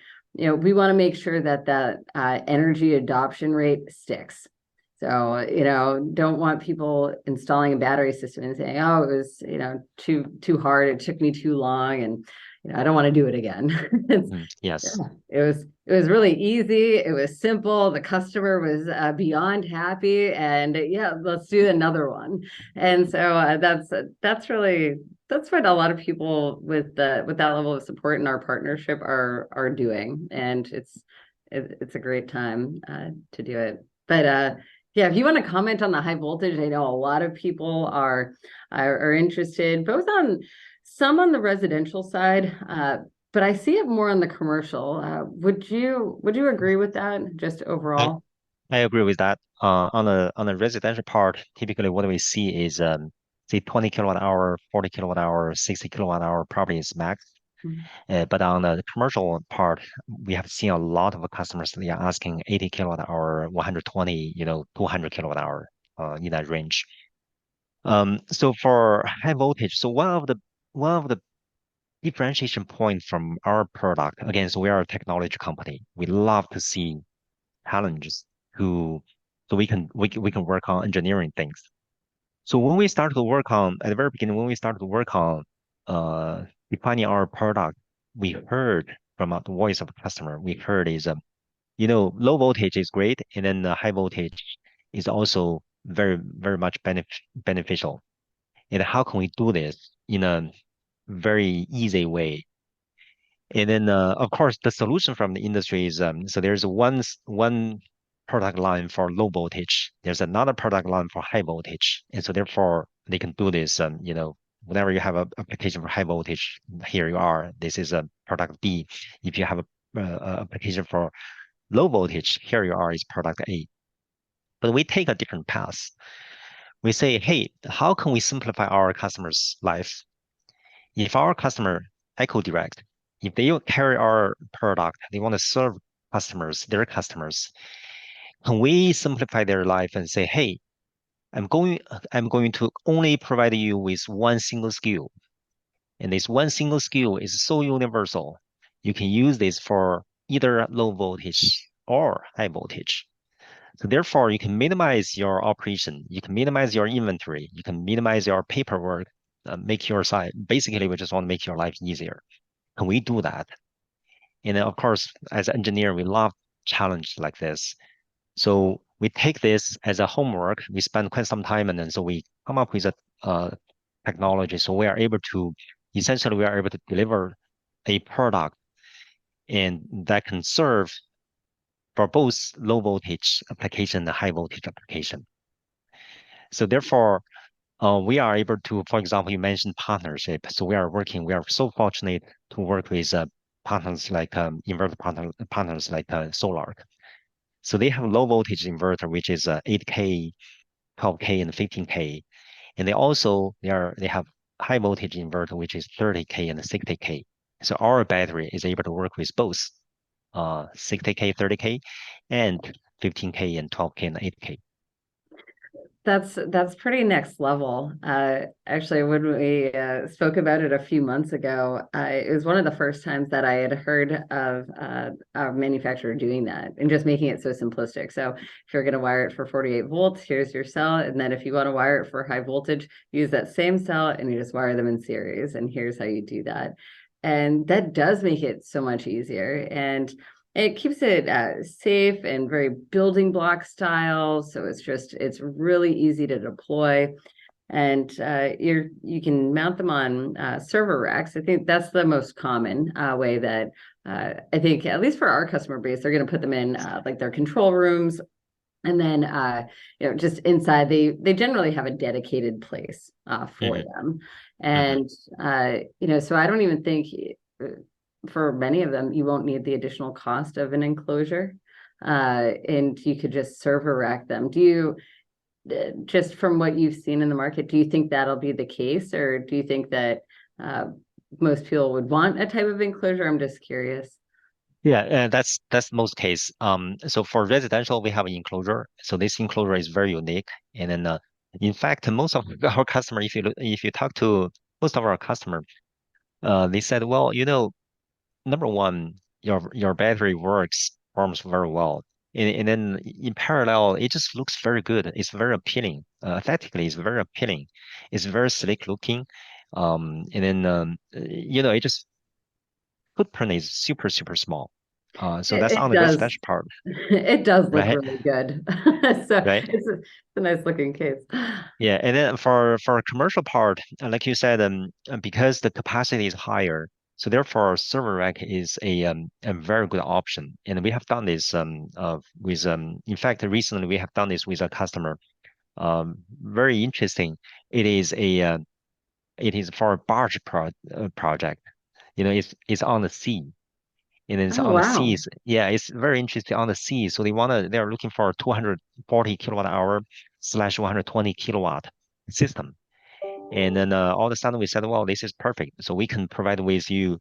we want to make sure that energy adoption rate sticks. So don't want people installing a battery system and saying, "Oh, it was too hard. It took me too long, and I don't want to do it again."
Yes.
It was really easy. It was simple. The customer was beyond happy, and let's do another one. And so that's what a lot of people with that level of support in our partnership are doing, and it's a great time to do it. But if you want to comment on the high voltage, I know a lot of people are interested, both on some on the residential side, but I see it more on the commercial. Would you agree with that, just
I,
overall?
I agree with that. On the residential part, typically what we see is say 20 kilowatt hour, 40 kilowatt hour, 60 kilowatt hour probably is max.
Mhm.
But on the commercial part, we have seen a lot of customers, they are asking 80 kilowatt hour, 120, 200 kilowatt hour, in that range. So for high voltage, so one of the differentiation point from our product, again, so we are a technology company. We love to see challenges to so we can work on engineering things. So when we started to work on at the very beginning, when we started to work on defining our product, we heard from the voice of the customer. We heard is low voltage is great, and then the high voltage is also very very much beneficial. And how can we do this in a very easy way? And then, of course, the solution from the industry is so there's one product line for low voltage. There's another product line for high voltage, and so therefore they can do this. Whenever you have a application for high voltage, here you are. This is a product B. If you have a application for low voltage, here you are is product A. But we take a different path. We say, hey, how can we simplify our customers' life? If our customer EcoDirect, if they carry our product, they want to serve their customers, can we simplify their life and say, hey, I'm going to only provide you with one single skill. And this one single skill is so universal. You can use this for either low voltage or high voltage. So therefore, you can minimize your operation, you can minimize your inventory, you can minimize your paperwork, make your site. Basically, we just want to make your life easier. Can we do that? And then, of course, as an engineer, we love challenge like this. So we take this as a homework. We spend quite some time, and then so we come up with a uh, technology. So we are able to essentially we are able to deliver a product and that can serve for both low voltage application and high voltage application. So therefore, we are able to, for example, you mentioned partnership. So we are so fortunate to work with partners like inverter partners like Solar. So they have low voltage inverter, which is 8K, 12K, and 15K. And they have high voltage inverter, which is 30K and 60K. So our battery is able to work with both 60K, 30K, and 15K and 12K and 8K.
That's pretty next level. Actually, when we spoke about it a few months ago, it was one of the first times that I had heard of a manufacturer doing that and just making it so simplistic. So if you're going to wire it for 48 volts, here's your cell, and then if you want to wire it for high voltage, use that same cell and you just wire them in series, and here's how you do that. And that does make it so much easier. And it keeps it safe and very building block style. So it's really easy to deploy. And you can mount them on server racks. I think that's the most common way that I think, at least for our customer base, they're going to put them in like their control rooms. And then just inside, they generally have a dedicated place for
Hmm.
them.
Hmm.
And so I don't even think for many of them, you won't need the additional cost of an enclosure. And you could just server rack them. Do you, just from what you've seen in the market, do you think that'll be the case, or do you think that uh, most people would want a type of enclosure? I'm just curious.
Yeah, that's most case. So for residential, we have an enclosure. So this enclosure is very unique. And then, in fact, most of our customer, if you talk to most of our customer, they said, well, number one, your battery performs very well. And then in parallel, it just looks very good. It's very appealing. Aesthetically, it's very appealing. It's very slick looking. And then it just footprint is super, super small. So that's
It
on the
does.
residential part,
It does look
right?
really good. So
Right.
it's a nice looking case.
Yeah. And then for commercial part, like you said, because the capacity is higher, so therefore server rack is a very good option. And we have done this with in fact recently we have done this with a customer. Very interesting. It is for a barge project. It's on the sea. And it's
Oh,
on the
wow.
seas. Yeah, it's very interesting on the sea. So they're looking for a 240 kilowatt hour slash 120 kilowatt system. And then all of a sudden we said, well, this is perfect. So we can provide you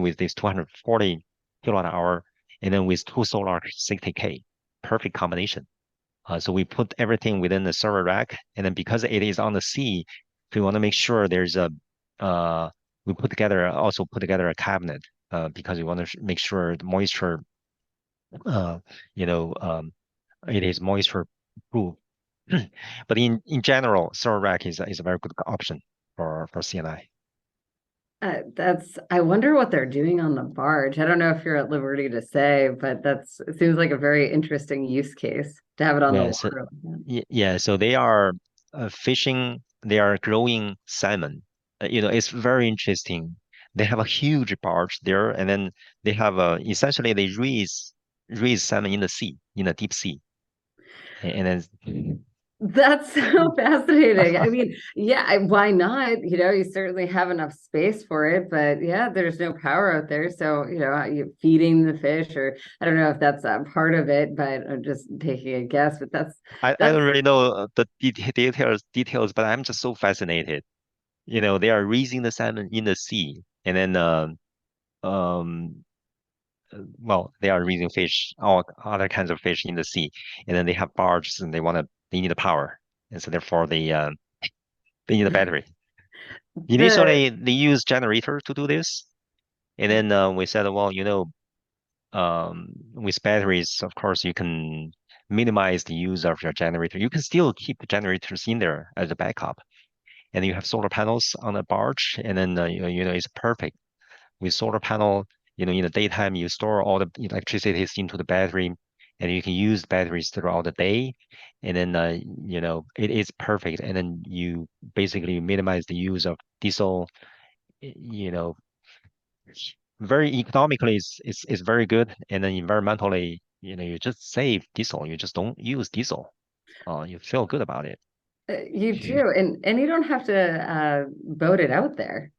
with this 240 kilowatt hour, and then with two solar 60K, perfect combination. So we put everything within the server rack, and then because it is on the sea, we want to make sure there's a uh, we put together a cabinet because we want to make sure the moisture uh, you know it is moisture proof. But in general, server rack is a very good option for CNI.
I wonder what they're doing on the barge. I don't know if you're at liberty to say, but it seems like a very interesting use case to have it on the
Yeah, so
water like that.
yeah, so they are fishing. They are growing salmon. It's very interesting. They have a huge barge there, and then they have essentially they raise salmon in the sea, in the deep sea, and then
That's so fascinating. I mean, yeah, why not? You certainly have enough space for it, but yeah, there's no power out there. So, you feeding the fish, or I don't know if that's a part of it, but I'm just taking a guess. But
I
that's
don't really know the details, but I'm just so fascinated. They are raising the salmon in the sea, and then um well, they are raising fish, all other kinds of fish in the sea, and then they have barges, and they need the power, and so therefore they need a battery.
the
Initially, they use generator to do this, and then we said, well, with batteries, of course, you can minimize the use of your generator. You can still keep the generators in there as a backup, and you have solar panels on the barge, and then it's perfect with solar panel. In the daytime, you store all the electricity into the battery, and you can use batteries throughout the day. And then, it is perfect. And then you basically minimize the use of diesel, you know, very economically is very good. And then environmentally, you just save diesel. You just don't use diesel. You feel good about it.
You do, and you don't have to boat it out there.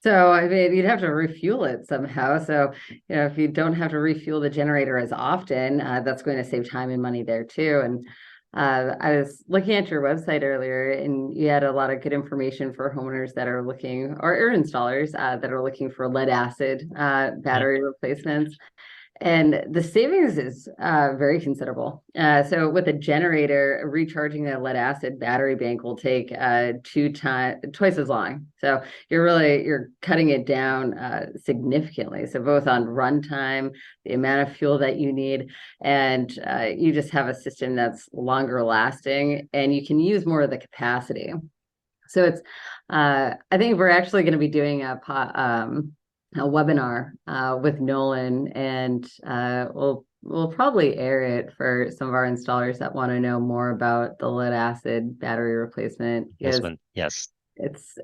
So I mean, you'd have to refuel it somehow. So if you don't have to refuel the generator as often, that's going to save time and money there too. And I was looking at your website earlier, and you had a lot of good information for homeowners that are looking, or air installers that are looking for lead acid
Yeah.
battery replacements. And the savings is very considerable. So with a generator, recharging that lead acid battery bank will take twice as long. So you're cutting it down significantly. So both on runtime, the amount of fuel that you need, and you just have a system that's longer lasting, and you can use more of the capacity. So I think we're actually going to be doing a webinar with Nolan, and we'll probably air it for some of our installers that want to know more about the lead acid battery replacement, because
Investment. Yes.
it's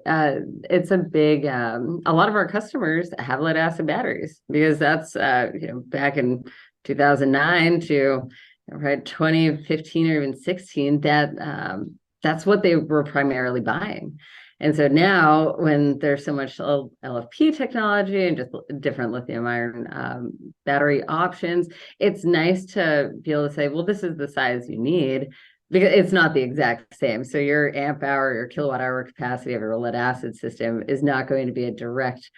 a big a lot of our customers have lead acid batteries, because that's back in 2009 to right 2015 or even 16, that's what they were primarily buying. And so now, when there's so much LFP technology and just different lithium ion battery options, it's nice to be able to say, well, this is the size you need, because it's not the exact same. So your amp hour, your kilowatt hour capacity of your lead acid system is not going to be a direct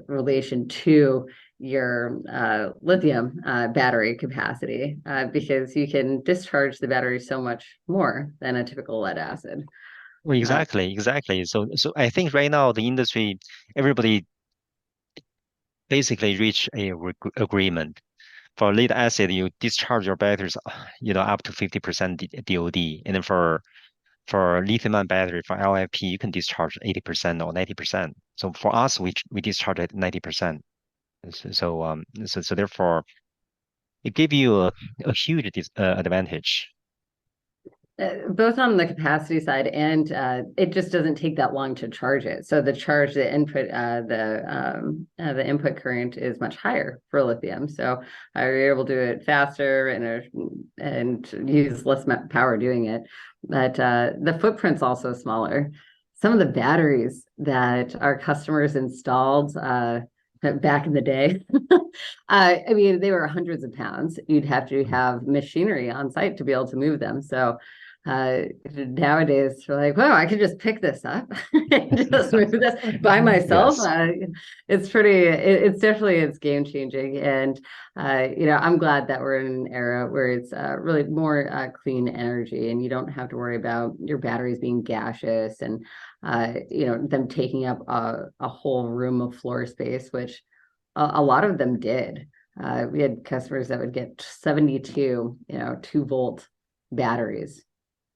relation to your lithium battery capacity, because you can discharge the battery so much more than a typical lead acid.
Well,
Uh,
exactly. So I think right now the industry, everybody basically reach a agreement. For lead acid, you discharge your batteries, up to 50% DOD, and then for lithium-ion battery, for LFP, you can discharge 80% or 90%. So for us, we discharge at 90%. So therefore, it give you a huge advantage.
both on the capacity side, and it just doesn't take that long to charge it. So the input current is much higher for lithium. So you're able to do it faster and use less power doing it. But the footprint's also smaller. Some of the batteries that our customers installed back in the day, I mean, they were hundreds of pounds. You'd have to have machinery on site to be able to move them. So nowadays we're like, wow, I could just pick this up and just move this by myself.
Yes.
It's definitely, it's game changing. And I'm glad that we're in an era where it's really more clean energy, and you don't have to worry about your batteries being gaseous and them taking up a whole room of floor space, which a lot of them did. We had customers that would get 72 2-volt batteries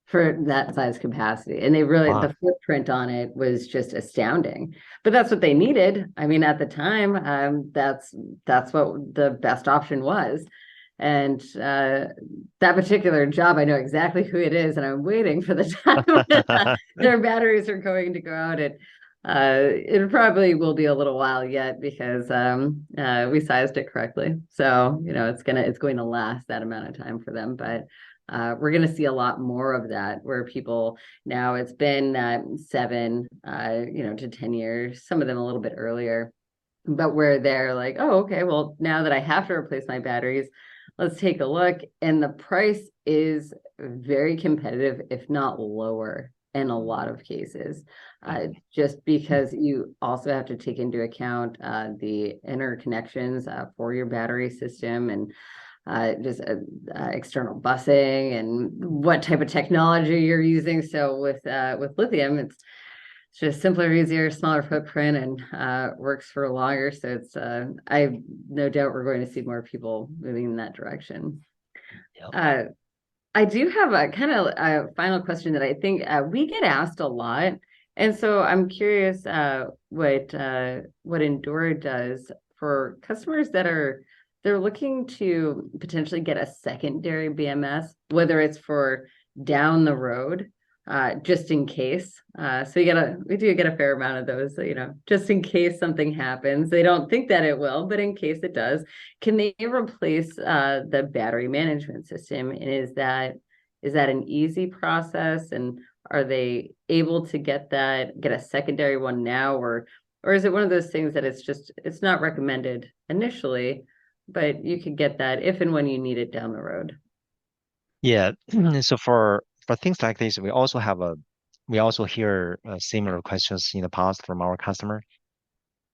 for that size capacity, and
Wow.
the footprint on it was just astounding. But that's what they needed. I mean, at the time, that's what the best option was. And that particular job, I know exactly who it is, and I'm waiting for the time when their batteries are going to go out. And it probably will be a little while yet, because we sized it correctly. So it's going to last that amount of time for them. But we're going to see a lot more of that, where people now, it's been 7 to 10 years, some of them a little bit earlier, but where they're like, oh, okay, well, now that I have to replace my batteries, let's take a look. And the price is very competitive, if not lower in a lot of cases, just because you also have to take into account the interconnections for your battery system, and just external busing and what type of technology you're using. So with lithium, it's just simpler, easier, smaller footprint, and works for longer. So I have no doubt we're going to see more people moving in that direction.
Yep.
I do have a kind of a final question that I think we get asked a lot. And so I'm curious what Endure does for customers that they're looking to potentially get a secondary BMS, whether it's for down the road, just in case. So we do get a fair amount of those, just in case something happens. They don't think that it will, but in case it does, can they replace the battery management system? And is that an easy process? And are they able to get a secondary one now, or is it one of those things that it's not recommended initially, but you could get that if and when you need it down the road?
Yeah. So for things like this, we also hear similar questions in the past from our customer.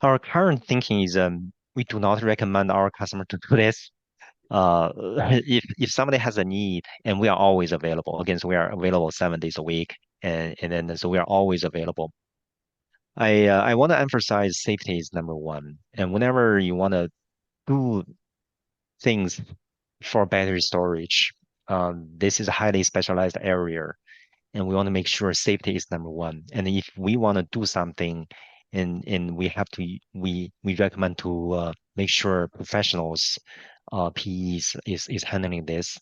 Our current thinking is we do not recommend our customer to do this. If somebody has a need and we are always available, again, so we are available 7 days a week, and then so we are always available. I want to emphasize safety is number one, and whenever you want to do things for battery storage, this is a highly specialized area, and we want to make sure safety is number one. And if we want to do something, and we have to, we recommend to make sure professionals, PEs is handling this.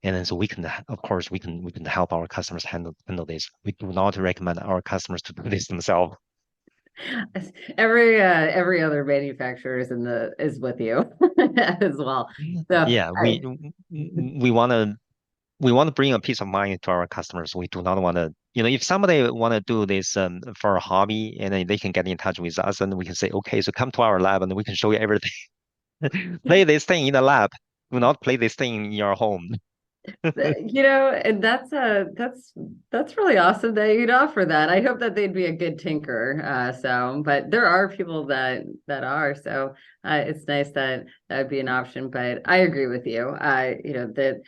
And then so we can, of course, we can help our customers handle this. We do not recommend our customers to do this themselves.
Every other manufacturer is with you as well. So
Yeah, we want to bring a peace of mind to our customers. We do not want to, if somebody want to do this for a hobby, and then they can get in touch with us, and we can say, okay, so come to our lab and we can show you everything. Play this thing in the lab. Do not play this thing in your home.
and that's really awesome that you'd offer that. I hope that they'd be a good tinker. But there are people that are. So it's nice that that would be an option. But I agree with you. That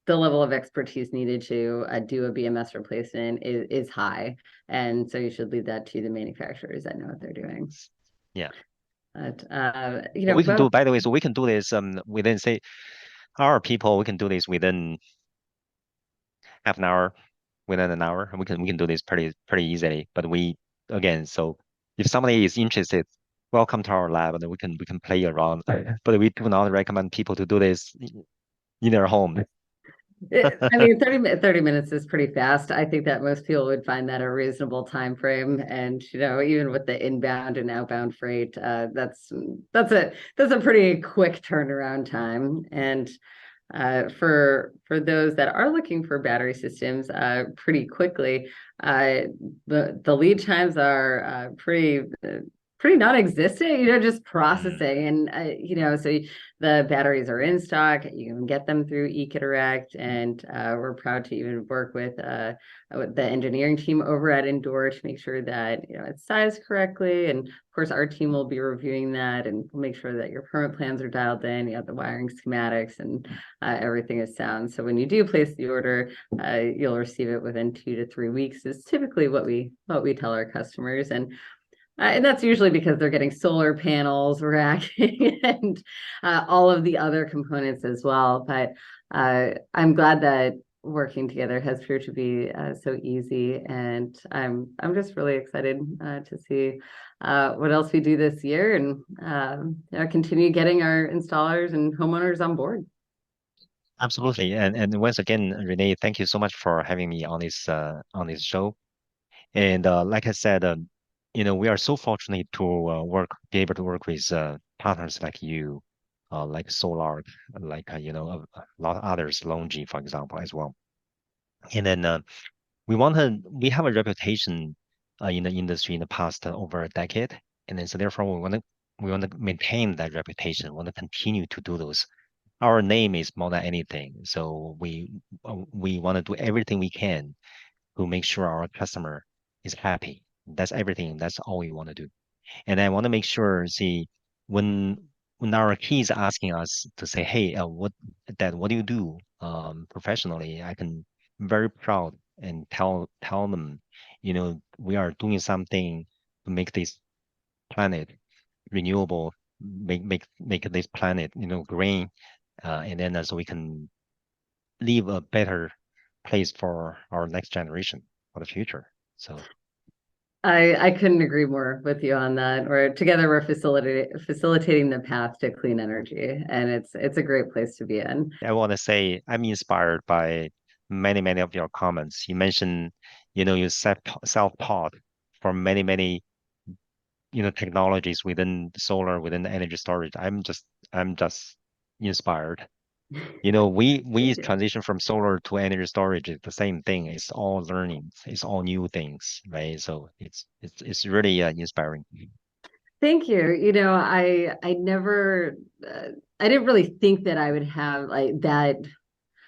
the level of expertise needed to do a BMS replacement is high, and so you should leave that to the manufacturers that know what they're doing.
Yeah.
But
We can
Bo,
do, by the way, so we can do this within, say, our people, we can do this within half an hour, within an hour. We can do this pretty easily. But again, so if somebody is interested, welcome to our lab, and then we can play around. But we do not recommend people to do this in their home.
I mean, 30 minutes is pretty fast. I think that most people would find that a reasonable time frame. And, even with the inbound and outbound freight, that's a pretty quick turnaround time. And for those that are looking for battery systems pretty quickly, the lead times are pretty non-existent, just
Mm.
processing. And so the batteries are in stock. You can get them through EcoDirect, and we're proud to even work with the engineering team over at Endure to make sure that it's sized correctly. And of course, our team will be reviewing that, and we'll make sure that your permit plans are dialed in. You have the wiring schematics, and everything is sound. So when you do place the order, you'll receive it within 2 to 3 weeks. Is typically what we tell our customers. And that's usually because they're getting solar panels, racking, and all of the other components as well. But I'm glad that working together has proved to be so easy, and I'm just really excited to see what else we do this year, and continue getting our installers and homeowners on board.
Absolutely. And once again, Renee, thank you so much for having me on this show. And like I said, we are so fortunate to be able to work with partners like you, like Solar, like a lot of others, Longi, for example, as well. And then we have a reputation in the industry in the past over a decade, and then so therefore we want to maintain that reputation. Want to continue to do those. Our name is more than anything, so we want to do everything we can to make sure our customer is happy. That's everything. That's all we want to do. And I want to make sure, see, when when our kids asking us to say, "Hey, what do you do professionally?" I can very proud and tell them, we are doing something to make this planet renewable, make this planet, green, and then so we can leave a better place for our next generation for the future. So
I couldn't agree more with you on that. Or together we're facilitating the path to clean energy, and it's a great place to be in.
I want to say I'm inspired by many of your comments. You mentioned, you self-taught for many, technologies within solar, within energy storage. I'm just inspired. We
Thank you.
transition from solar to energy storage. It's the same thing. It's all learning. It's all new things, right? So it's really inspiring.
Thank you. I never I didn't really think that I would have like that.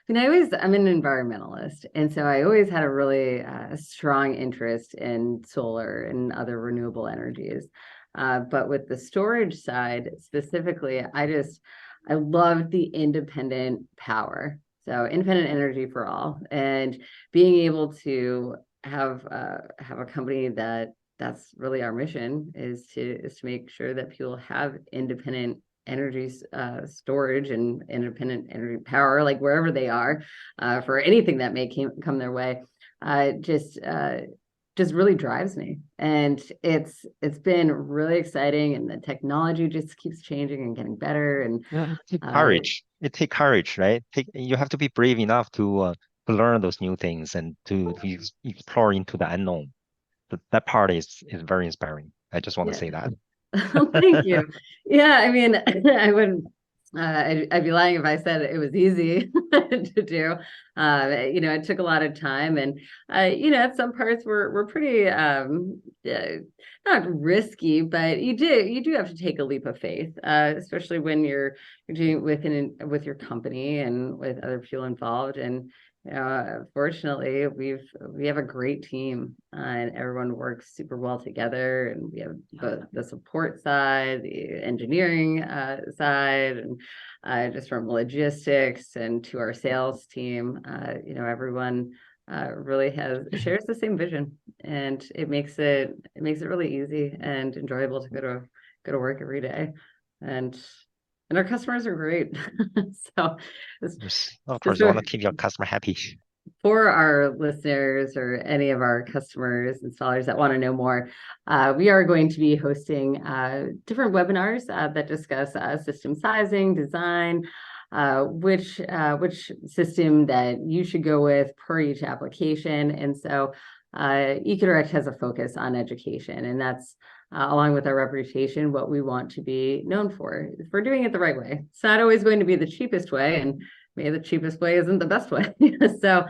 I'm an environmentalist, and so I always had a really strong interest in solar and other renewable energies. But with the storage side specifically, I love the independent power. So independent energy for all, and being able to have a company that's really our mission is to make sure that people have independent energy storage and independent energy power, like wherever they are, for anything that may come their way. Just really drives me, and it's been really exciting, and the technology just keeps changing and getting better. And
Yeah, it takes
uh,
courage. It takes courage, right? You have to be brave enough to learn those new things and to explore into the unknown. That part is very inspiring. I just want to
yeah.
say that.
Thank you. Yeah, I mean, I wouldn't. I'd be lying if I said it was easy to do. It took a lot of time, and some parts were pretty not risky, but you do have to take a leap of faith, especially when you're doing it with your company and with other people involved. And fortunately, we have a great team, and everyone works super well together. And we have both the support side, the engineering side, and just from logistics and to our sales team. Everyone really has shares the same vision, and it makes it really easy and enjoyable to go to work every day. And our customers are great. So it's
Of
just
course, you want to keep your customer happy.
for our listeners or any of our customers, installers that want to know more, we are going to be hosting different webinars that discuss system sizing, design, which system that you should go with per each application. And so EcoDirect has a focus on education, and that's along with our reputation, what we want to be known for. If we're doing it the right way, it's not always going to be the cheapest way, and maybe the cheapest way isn't the best way. So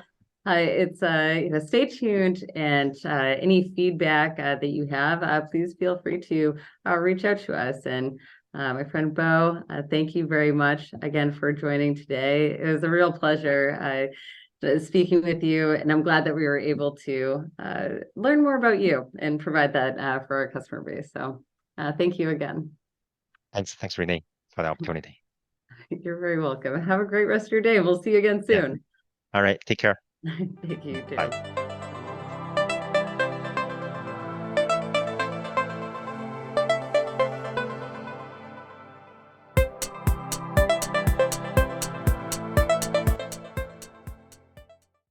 it's stay tuned, and any feedback that you have, please feel free to reach out to us. And my friend Bo, thank you very much again for joining today. It was a real pleasure speaking with you, and I'm glad that we were able to learn more about you and provide that for our customer base. So thank you again.
Thanks, Renee, for the opportunity.
You're very welcome. Have a great rest of your day. We'll see you again
Yeah.
soon.
All right. Take care.
Thank you too.
Bye.